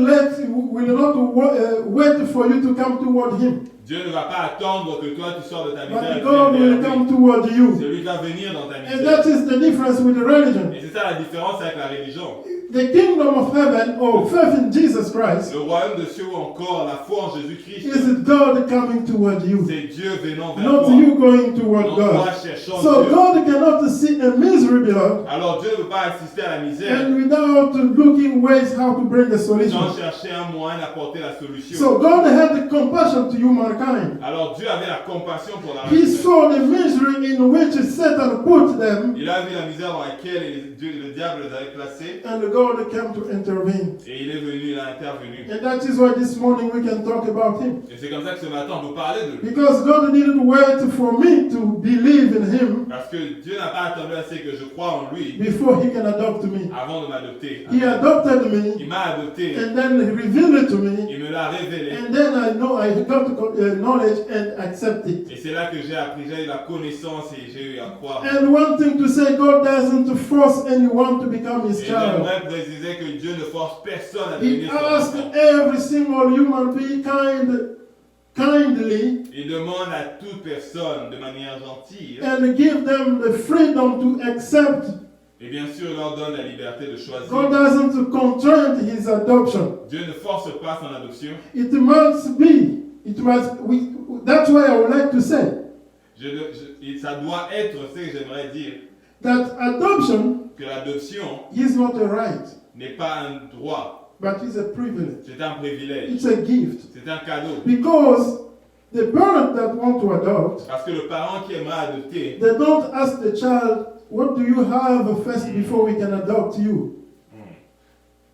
wait for you to come toward Him, Dieu ne va pas attendre que toi tu sors de ta misère. but God will come toward you. C'est lui qui va venir dans ta And misère. that is the difference with religion. Et c'est ça la différence avec la religion. The kingdom of heaven, or faith in Jesus Christ, Le royaume de cieux ou encore la foi en Jésus-Christ, is God coming toward you, c'est Dieu venant vers not toi. you going toward Non, toi God. cherchant So Dieu. God cannot see a misery, beloved, Alors Dieu ne veut pas assister à la misère and without looking ways how to bring a sans solution. chercher un moyen d'apporter la solution. So God had the compassion to humanity. mankind. Alors Dieu avait la compassion pour la race He humaine. saw the misery in which Satan put them, Il a vu la misère dans laquelle le diable les avait placés and God came to intervene. et il est venu, il a intervenu. And that is why this morning we can talk about him. Et c'est comme ça que ce matin on peut parler de lui. Because God didn't wait for me to believe in him Parce que Dieu n'a pas attendu assez que je croie en lui before he can adopt me. avant de m'adopter. He adopted me, Il m'a adopté, and then he revealed it to me, il me l'a révélé. and then I got knowledge and accept it. Et c'est là que j'ai appris, j'ai eu la connaissance et j'ai eu à croire. And one thing to say, God doesn't force anyone to become his Et child. j'aimerais préciser que Dieu ne force personne à He devenir son asks enfant. every single human being kindly Il demande à toute personne de manière gentille and give them the freedom to accept. et bien sûr leur donne la liberté de choisir. God doesn't constrain his adoption. Dieu ne force pas son adoption. It must be. That's why I would like to say Ça doit être ce que j'aimerais dire, that adoption que l'adoption is not a right, n'est pas un droit, but is a privilege. c'est un privilège, It's a gift. c'est un cadeau. Because the parent that want to adopt, Parce que le parent qui aimerait adopter, they don't ask the child, what do you have first before we can adopt you?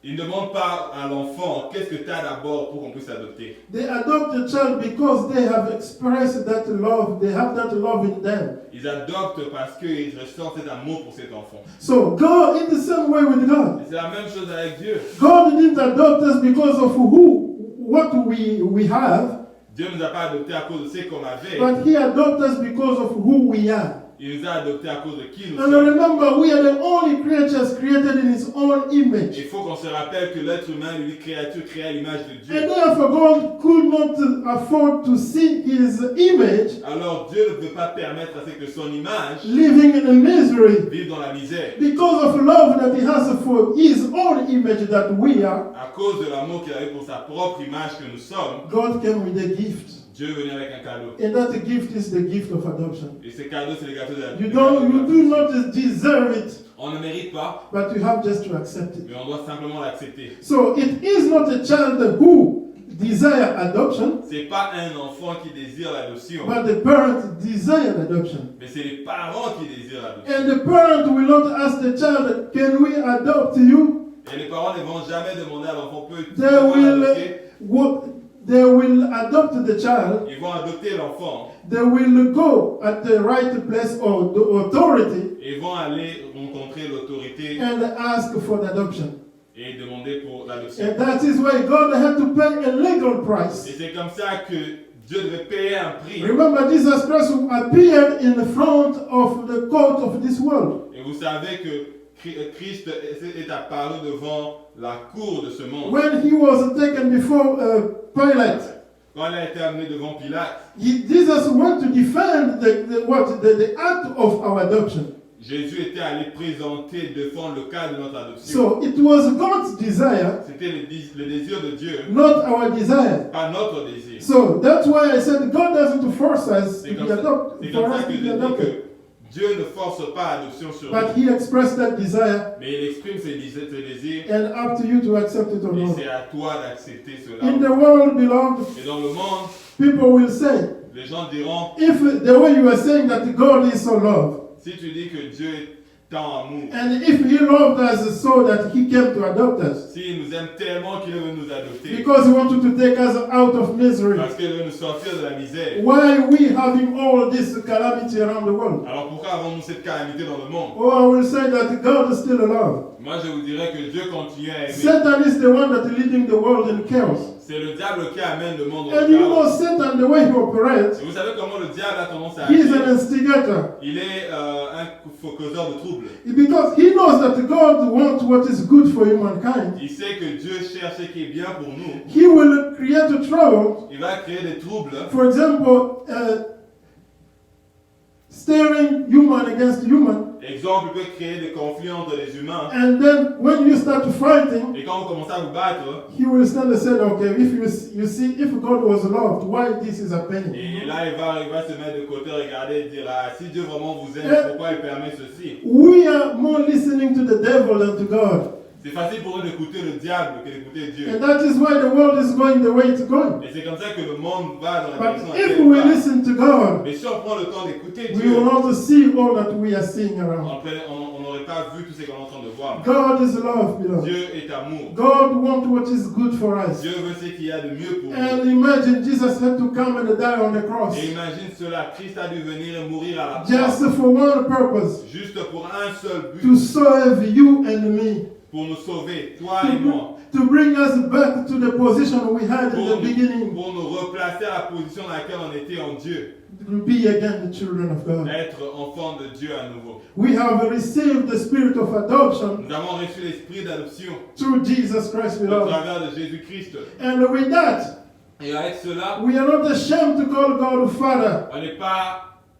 il ne demande pas à l'enfant qu'est-ce que tu as d'abord pour qu'on puisse adopter. They adopt the child because they have expressed that love, they have that love in them. Ils adoptent parce qu'ils ressentent cet amour pour cet enfant. So God, in the same way with God, Et c'est la même chose avec Dieu. God didn't adopt us because of what we have, Dieu ne nous a pas adoptés à cause de ce qu'on avait, but He adopted us because of who we are. il nous a adoptés à cause de qui nous And sommes. remember, we are the only creatures created in His own image. Il faut qu'on se rappelle que l'être humain, lui, créature créée à l'image de Dieu. And therefore, God could not afford to see His image Alors Dieu ne peut pas permettre à ce que son image living in misery. vive dans la misère. Because of love that He has for His own image that we are, À cause de l'amour qu'il avait pour sa propre image que nous sommes, God came with a gift. Dieu venait avec un cadeau. And that gift is the gift of adoption. Et ce cadeau, c'est le gâteau de la You do not deserve it, On ne mérite pas, but you have just to accept it. mais on doit simplement l'accepter. So it is not a child who desire adoption, C'est pas un enfant qui désire l'adoption, but the parent desire adoption. mais c'est les parents qui désirent l'adoption. And the parent will not ask the child, can we adopt you? Et les parents ne vont jamais demander à l'enfant peut-tu They will adopt the child. Ils vont adopter l'enfant. They will go at the right place or the authority Et ils vont aller rencontrer l'autorité and ask for the adoption. et demander pour l'adoption. And that is why God had to pay a legal price. Et c'est comme ça que Dieu devait payer un prix. Remember, Jesus Christ appeared in the front of the court of this world. Et vous savez que Christ est apparu devant la cour de ce monde. When he was taken before Pilate, Quand il a été amené devant Pilate, Jesus went to defend the act of our adoption. Jésus était allé présenter, défendre le cas de notre adoption. So it was God's desire, C'était le désir de Dieu, not our desire. pas notre désir. So that's why I said God doesn't force us to C'est be comme ça adopted, for us que to je be dis adopted. que Dieu ne force pas l'adoption sur But nous, He expressed that desire, mais il exprime ses désirs and up to you to accept it or et not. c'est à toi d'accepter cela. In the world, beloved, Et dans le monde, people will say, les gens diront, if the way you are saying that God is so love, si tu dis que Dieu est tant amour, and if He loved us so that He came to adopt us, s'il nous aime tellement qu'il veut nous adopter, because He wanted to take us out of misery, parce qu'il veut nous sortir de la misère, why are we having all this calamity around the world? alors pourquoi avons-nous cette calamité dans le monde? Oh, I will say that God is still love. Moi je vous dirais que Dieu continue à aimer. Satan is the one that is leading the world in chaos. C'est le diable qui amène le monde And au you know chaos. Satan, the way he operates, Et vous savez comment le diable a tendance à he is an agir? instigator. Il est un causeur de troubles. Because he knows that God wants what is good for humankind. Il sait que Dieu cherche ce qui est bien pour nous. He will create a trouble. Il va créer des troubles. For example, steering human against human. Exemple, il peut créer des conflits entre les humains. And then when you start fighting, Et quand vous commencez à vous battre, he will stand and say, okay, if you see, if God was loved, why this is happening? et là il va se mettre de côté, regarder et dire, ah, si Dieu vraiment vous aime, pourquoi il permet ceci? We are more listening to the devil than to God. C'est facile pour nous d'écouter le diable que d'écouter Dieu. And that is why the world is going the way it's going. Et c'est comme ça que le monde va dans la But direction à if laquelle we il va. listen to God, Mais si on prend le temps d'écouter we Dieu, will not see all that we are seeing around. on n'aurait pas vu tout ce qu'on est en train de voir. God is love, beloved. Dieu est amour. God wants what is good for us. Dieu veut ce qu'il y a de mieux pour nous. And imagine Jesus had to come and die on the cross Et imagine cela, Christ a dû venir et mourir à la just croix, for one purpose, juste pour un seul to but, save you and me, pour nous sauver, toi et moi, to bring us back to the position we had in the pour beginning, nous replacer à la position dans laquelle on était en Dieu, to be again the children of God. être enfant de Dieu à nouveau. We have received the spirit of adoption Nous avons reçu l'esprit d'adoption through Jesus Christ, au beloved. travers de Jésus-Christ. And with that, Et avec cela, we are not ashamed to call God Father.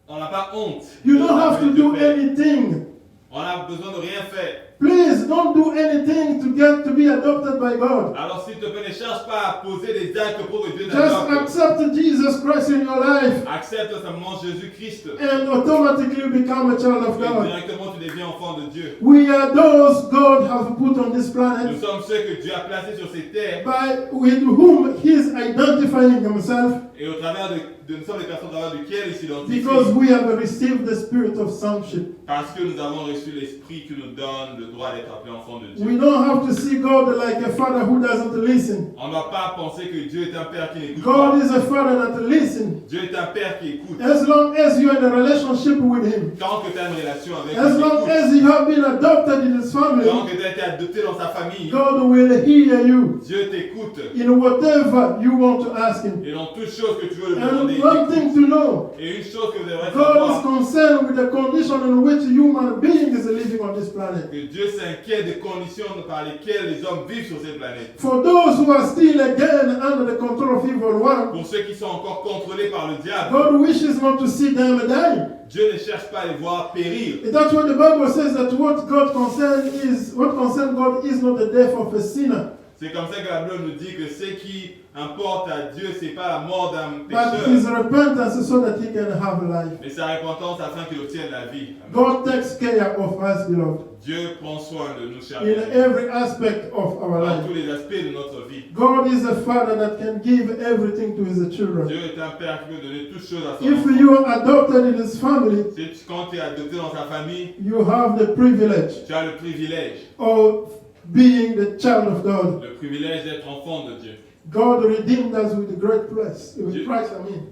on n'a pas honte. You de don't have to l'appeler do Père. anything. On n'a besoin de rien faire. Please don't do anything to get to be adopted by God. Alors s'il te plaît, ne cherche pas à poser des actes pour que Dieu Just t'adopte. accept Jesus Christ in your life Accepte simplement Jésus-Christ. and automatically become a child of Et God. directement tu deviens enfant de Dieu. We are those God has put on this Nous planet sommes ceux que Dieu a placés sur ces terres. with whom He is identifying Himself Et au travers nous sommes les personnes au travers duquel il s'identifie. because we have received the spirit of sonship. Parce que nous avons reçu l'esprit qui nous donne le droit d'être appelé enfant de Dieu. We don't have to see God like a father who doesn't listen. On ne va pas penser que Dieu est un père qui n'écoute pas. God is a father that listens. Dieu est un père qui écoute. As long as you're in a relationship with Him, Tant que tu as une relation avec as lui, long t'écoutes. as you have been adopted in His family, Tant que tu as été adopté dans sa famille, God will hear you Dieu t'écoute. in whatever you want to ask Him. Et dans toute chose que tu veux le And demander, il one t'écoute. thing to know, Et une chose que vous devrez God is savoir, concerned with the condition in which human being is living on this planet. que Dieu s'inquiète des conditions par lesquelles les hommes vivent sur cette planète. For those who are still again under the control of evil one, Pour ceux qui sont encore contrôlés par le diable, God wishes not to see them die. Dieu ne cherche pas à les voir périr. And that's what the Bible says, that what concerns God is not the death of a sinner, C'est comme ça que la Bible nous dit que ce qui importe à Dieu, c'est pas la mort d'un but His pécheur, repentance so that He can have life. mais sa repentance afin qu'il obtienne la vie. God takes care of us, beloved, Dieu prend soin de nous, chers in amis, every aspect of our dans life. tous les aspects de notre vie. God is a father that can give everything to His children. Dieu est un père qui peut donner toutes choses à son If enfant. you are adopted in His family, Quand tu es adopté dans sa famille, you have the privilege tu as le privilège of being the child of God. d'être enfant de Dieu. God redeemed us with a great price. With Dieu- price,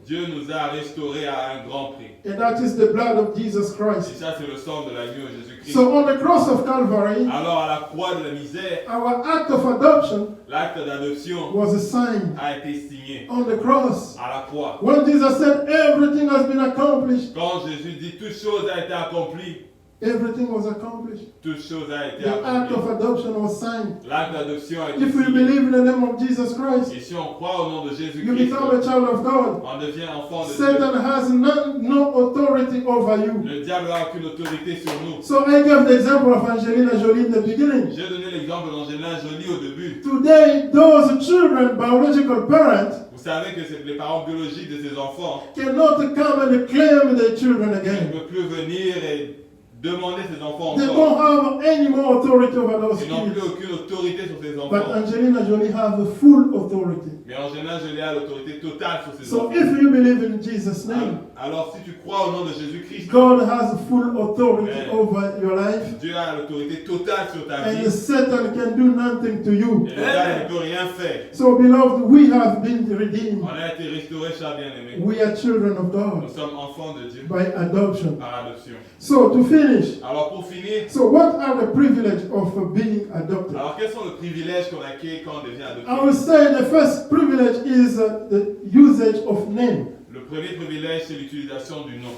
Dieu nous a restaurés à un grand prix. And that is the blood of Jesus Et Christ. ça, c'est le sang de l'agneau Jésus-Christ. So on the cross of Calvary, Alors, à la croix de la misère, our act of adoption l'acte d'adoption was a sign a été signé on the cross. à la croix. When Jesus said everything has been accomplished, Quand Jésus dit toute chose a été accomplie, everything was accomplished. toute chose a été The act accomplie. of adoption was signed. L'acte d'adoption a été If we signé. believe in the name of Jesus Christ, Et si on croit au nom de you Jésus-Christ, become a child of God. on devient enfant de Dieu. Satan has no authority over you. Le diable n'a aucune autorité sur nous. So I gave the example of Angelina Jolie in the beginning. J'ai donné l'exemple d'Angelina Jolie au début. Today, those children, biological parents, Vous savez que c'est les parents biologiques de ces enfants cannot come and claim their children ne again. peuvent plus venir et demander ces enfants They encore. don't have any more authority over those Ils n'ont plus kids. aucune autorité sur ces But enfants. Angelina Jolie has a full authority. Mais Angelina Jolie a l'autorité totale sur ces So enfants. if you believe in Jesus' name, Alors si tu crois au nom de Jésus-Christ, God has full authority Amen. over your life, Dieu a l'autorité totale sur ta and vie. Satan can do nothing to you. Et le diable ne peut rien faire. So, beloved, we have been redeemed. On a été restaurés, chers bien-aimés. We are children of Nous God sommes enfants de Dieu by adoption. par adoption. So, to finish, Alors pour finir, so what are the privileges of being adopted? alors quels sont les privilèges qu'on acquiert quand on devient I adopté? will say the first privilege is the usage of name. Le premier privilège, c'est l'utilisation du nom.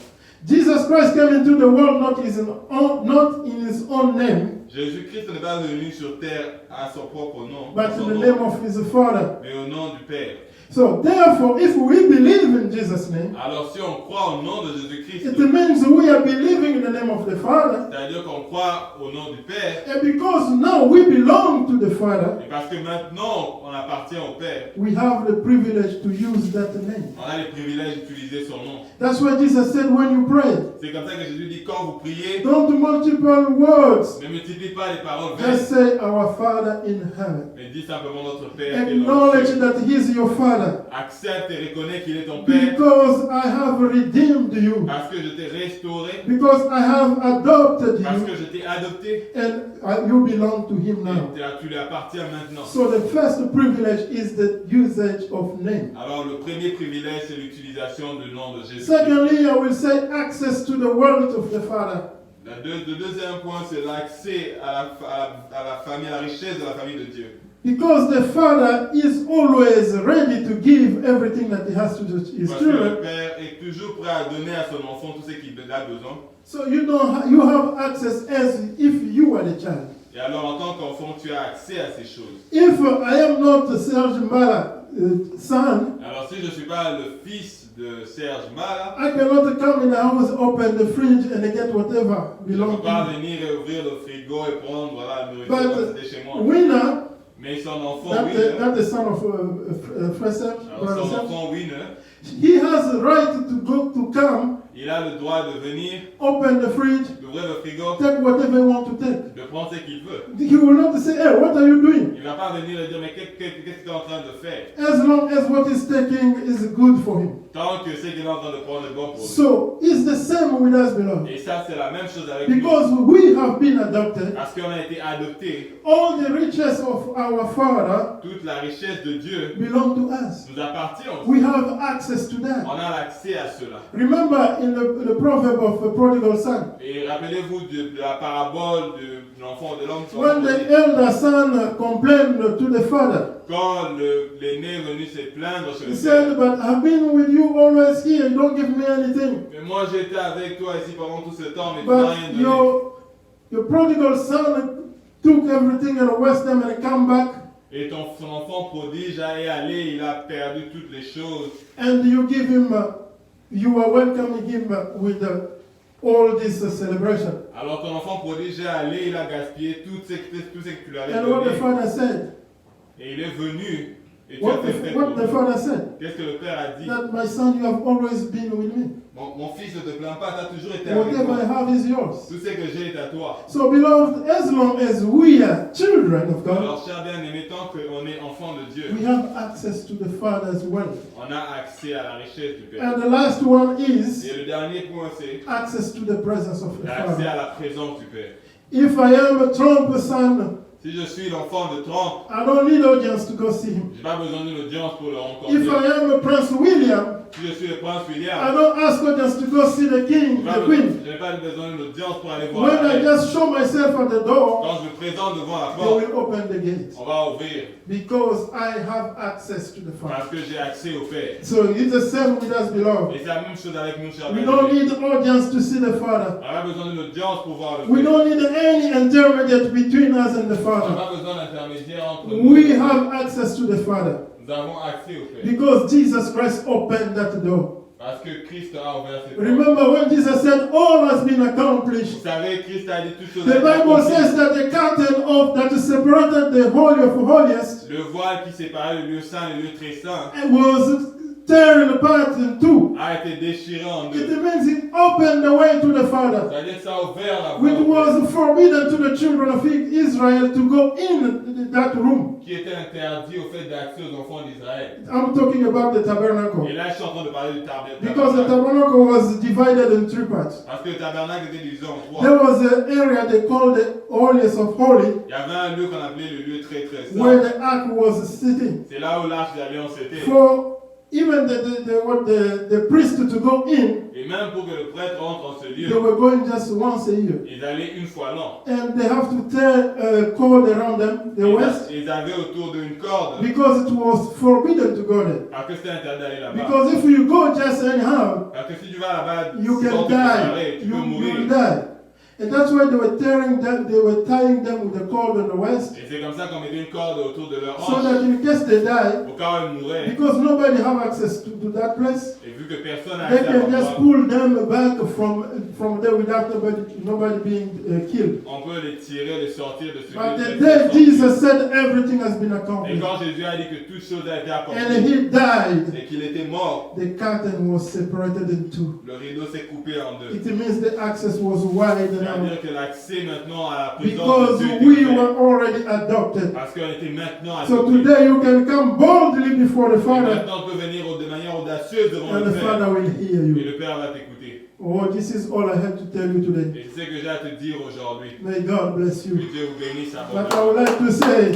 Jesus Christ came into the world not in his own name, Jésus-Christ n'est pas venu sur terre à son propre nom, but à son in the nom, name of his Father. mais au nom du Père. So, therefore, if we believe in Jesus' name, Alors si on croit au nom de Jésus-Christ, it means we are believing in the name of the Father. c'est-à-dire qu'on croit au nom du Père, And because now we belong to the Father, et parce que maintenant on appartient au Père, we have the privilege to use that name. on a les privilèges d'utiliser son nom. That's why Jesus said when you pray, C'est comme ça que Jésus dit quand vous priez, don't multiple words. ne multiplie pas les paroles vaines, Just say our Father in heaven. mais dis simplement notre Père qui est dans le Acknowledge ciel. that He's your Father. Accepte et reconnais qu'il est ton Père Because I have redeemed you. parce que je t'ai restauré, Because I have adopted parce you. que je t'ai adopté And you belong to Him now. et tu lui appartiens maintenant. So the first privilege is the usage of name. Alors le premier privilège, c'est l'utilisation du nom de Jésus. Secondly, I will say access to the wealth of the Father. Le deuxième point, c'est l'accès à la famille, à la richesse de la famille de Dieu. Because the Father is always ready to give everything that He has to His Parce que le children. Père est toujours prêt à donner à son enfant tout ce qu'il a besoin. So you have access as if you were the child. Et alors en tant qu'enfant, tu as accès à ces choses. If I am not Serge Mbala son, Alors si je ne suis pas le fils de Serge Mala, I cannot come in the house, open the fridge, and get whatever je ne belongs peux pas to me. venir et ouvrir le frigo et prendre voilà, la nourriture But parce que c'était chez moi. Winner, Mais son enfant, oui, that the son of Fred Serge, alors Brother son Serge, enfant, oui, he has the right to come, il a le droit de venir, open the fridge, d'ouvrir le frigo, take whatever he wants to take. de prendre ce qu'il veut. He will not say, hey, what are you doing? Il ne va pas venir et dire, mais qu'est-ce que tu es en train de faire? As long as what he's taking is good for him. Tant que ce qu'il est en train de prendre est bon pour lui. So it's the same with us, beloved. Et ça, c'est la même chose avec nous. Because we have been adopted, Parce qu'on a été adoptés, all the riches of our Father toute la richesse de Dieu belong to us. nous appartient aussi. We have access to that. On a l'accès à cela. Remember in the proverb of the prodigal son, Et rappelez-vous de la parabole de l'enfant de l'homme when the prodigue. elder son complained to the father, Quand l'aîné est venu se plaindre sur he le said, père. but I've been with you always here, you don't give me anything. Mais moi j'étais avec toi ici pendant tout ce temps, mais tu n'as rien But donné. your prodigal son took everything and wasted them and come back, Et son enfant prodige est allé, il a perdu toutes les choses. and you give him, you are welcoming him with all this celebration. Alors ton enfant prodige est allé, il a gaspillé tout ce que tu lui avais And what the donné. father said, Et il est venu, et tu what as fait the, pour what the lui. father said, Qu'est-ce que le père a dit? that my son, you have always been with me. Mon fils, ne te plains pas, tu as toujours été avec Whatever I moi. have is yours. Tout ce que j'ai est à toi. So, beloved, as long as we are children of God, Alors, cher bien-aimé, tant qu'on est enfant de Dieu, we have access to the Father's wealth. on a accès à la richesse du Père. And the last one is Et le dernier point, c'est access to the presence of the l'accès Father. à la présence du Père. If I am a Trump son, Si je suis l'enfant de Trump, I don't need audience to go see him. je n'ai pas besoin d'une audience pour le If rencontrer. I am a Prince William, Si je suis le prince I William, don't ask audience to go see the king, the queen. je n'ai pas besoin d'une audience pour aller voir When la I reine. just show myself at the door, Quand je me présente devant la they porte, will open the gate on va ouvrir because I have access to the Father. parce que j'ai accès au Père. So it's the same with us, beloved. Et c'est la même chose avec nous, chers We don't bien-aimés. need audience to see the Father. On n'a pas besoin d'une audience pour voir le We Père. don't need any intermediate between us and the On n'a Father. pas besoin d'intermédiaire entre nous. We have access to the Father Nous avons accès au Père. because Jesus Christ opened that door. Parce que Christ a ouvert cette porte. Remember when Jesus said, all has been Vous accomplished. savez, Christ a dit toutes choses. The Bible says that the curtain of that separated the Holy of Holiest Le voile qui séparait le lieu saint et le lieu très saint was torn apart in two. a été déchiré en It deux. means it opened the way to the Father, C'est-à-dire que ça a ouvert la which voie au Père, was forbidden to the children of Israel to go in that room. qui était interdit au fait d'accès aux enfants d'Israël. I'm talking about the tabernacle. Et là, je suis en train de parler du Because the tabernacle. tabernacle was divided in three parts. Parce que le tabernacle était divisé en trois. There was an area they called the holiest of holy, Il y avait un lieu qu'on appelait le lieu très très where saint. the ark was sitting. C'est là où l'arche de l'alliance était. For even the priest to go in, Et même pour que le prêtre entre en ce they lieu, were going just once a year. ils allaient une fois l'an. And they have to tear a cord around them, the west, Ils avaient autour d'une corde, because it was forbidden to go there. parce que c'était interdit d'aller là-bas. Because if you go just anyhow, Parce que si tu vas là-bas you sans can te préparer, die. tu peux You will mourir. die. And that's why they were tying them with a cord on the waist, Et c'est comme ça qu'on mettait une corde autour de leur so hanche. that in case they die, Au cas où ils mouraient. because nobody have access to that place, Et vu que personne n'a they accès à can just l'endroit, pull them back from there without nobody being killed. on peut les tirer, les sortir de ce But the lieu. day Jesus said everything has been Et accomplished, quand Jésus a dit que toute chose a été and accomplie he died, et qu'il était mort, the curtain was separated in two. le rideau s'est coupé en deux. It means the access was wide now C'est-à-dire que l'accès maintenant à la présence because de Dieu était we ouvert. were already adopted. Parce qu'on était maintenant So adoptés. today you can come boldly before the Et Father, maintenant on peut venir de manière audacieuse devant and le the Father Père. will hear Et you. le Père va t'écouter. Oh, this is all I have to tell you today. Et c'est ce que j'ai à te dire aujourd'hui. May God bless Que you. Dieu vous bénisse But I would abondamment. like to say,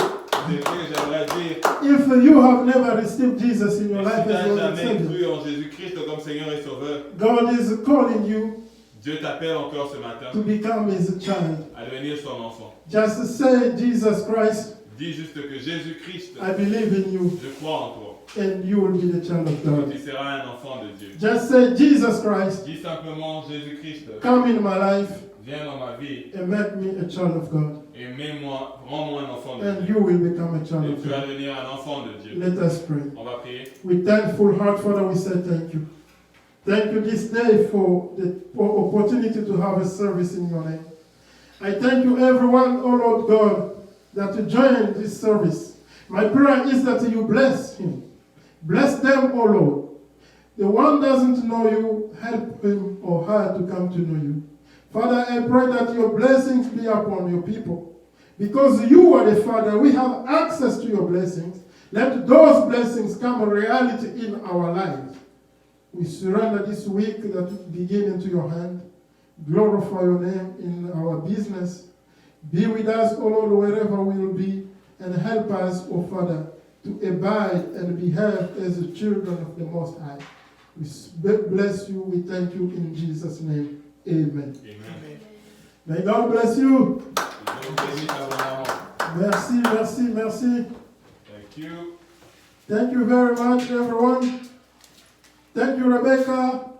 C'est ce que j'aimerais dire. if you have never received Jesus in your Et life si tu as n'as Lord and jamais Savior, cru en Jésus-Christ comme Seigneur et Sauveur, God is calling you Dieu t'appelle encore ce matin to become His child. à devenir son enfant. Just say, Jesus Christ, Dis juste que Jésus-Christ, I believe in you, je crois en toi. and you will be the child of Et God. tu seras un enfant de Dieu. Just say, Jesus Christ, Dis simplement Jésus-Christ, come in my life viens dans ma vie and make me a child of God. et mets-moi, rends-moi un enfant de And Dieu. you will become a child Et of tu vas God. devenir un enfant de Dieu. Let us pray. On va prier. With thankful heart, Father, we say thank you. Thank you this day for the opportunity to have a service in your name. I thank you, everyone, oh Lord God, that joined this service. My prayer is that you bless him. Bless them, oh Lord. The one doesn't know you, help him or her to come to know you. Father, I pray that your blessings be upon your people. Because you are the Father, we have access to your blessings. Let those blessings come a reality in our lives. We surrender this week that begin into your hand. Glorify your name in our business. Be with us, O Lord, wherever we will be, and help us, O Father, to abide and behave as the children of the Most High. We bless you, we thank you in Jesus' name. Amen. Amen. May God bless you. Dieu vous bénisse abondamment. Merci, merci, merci. Thank you. Thank you very much, everyone. Thank you, Rebecca.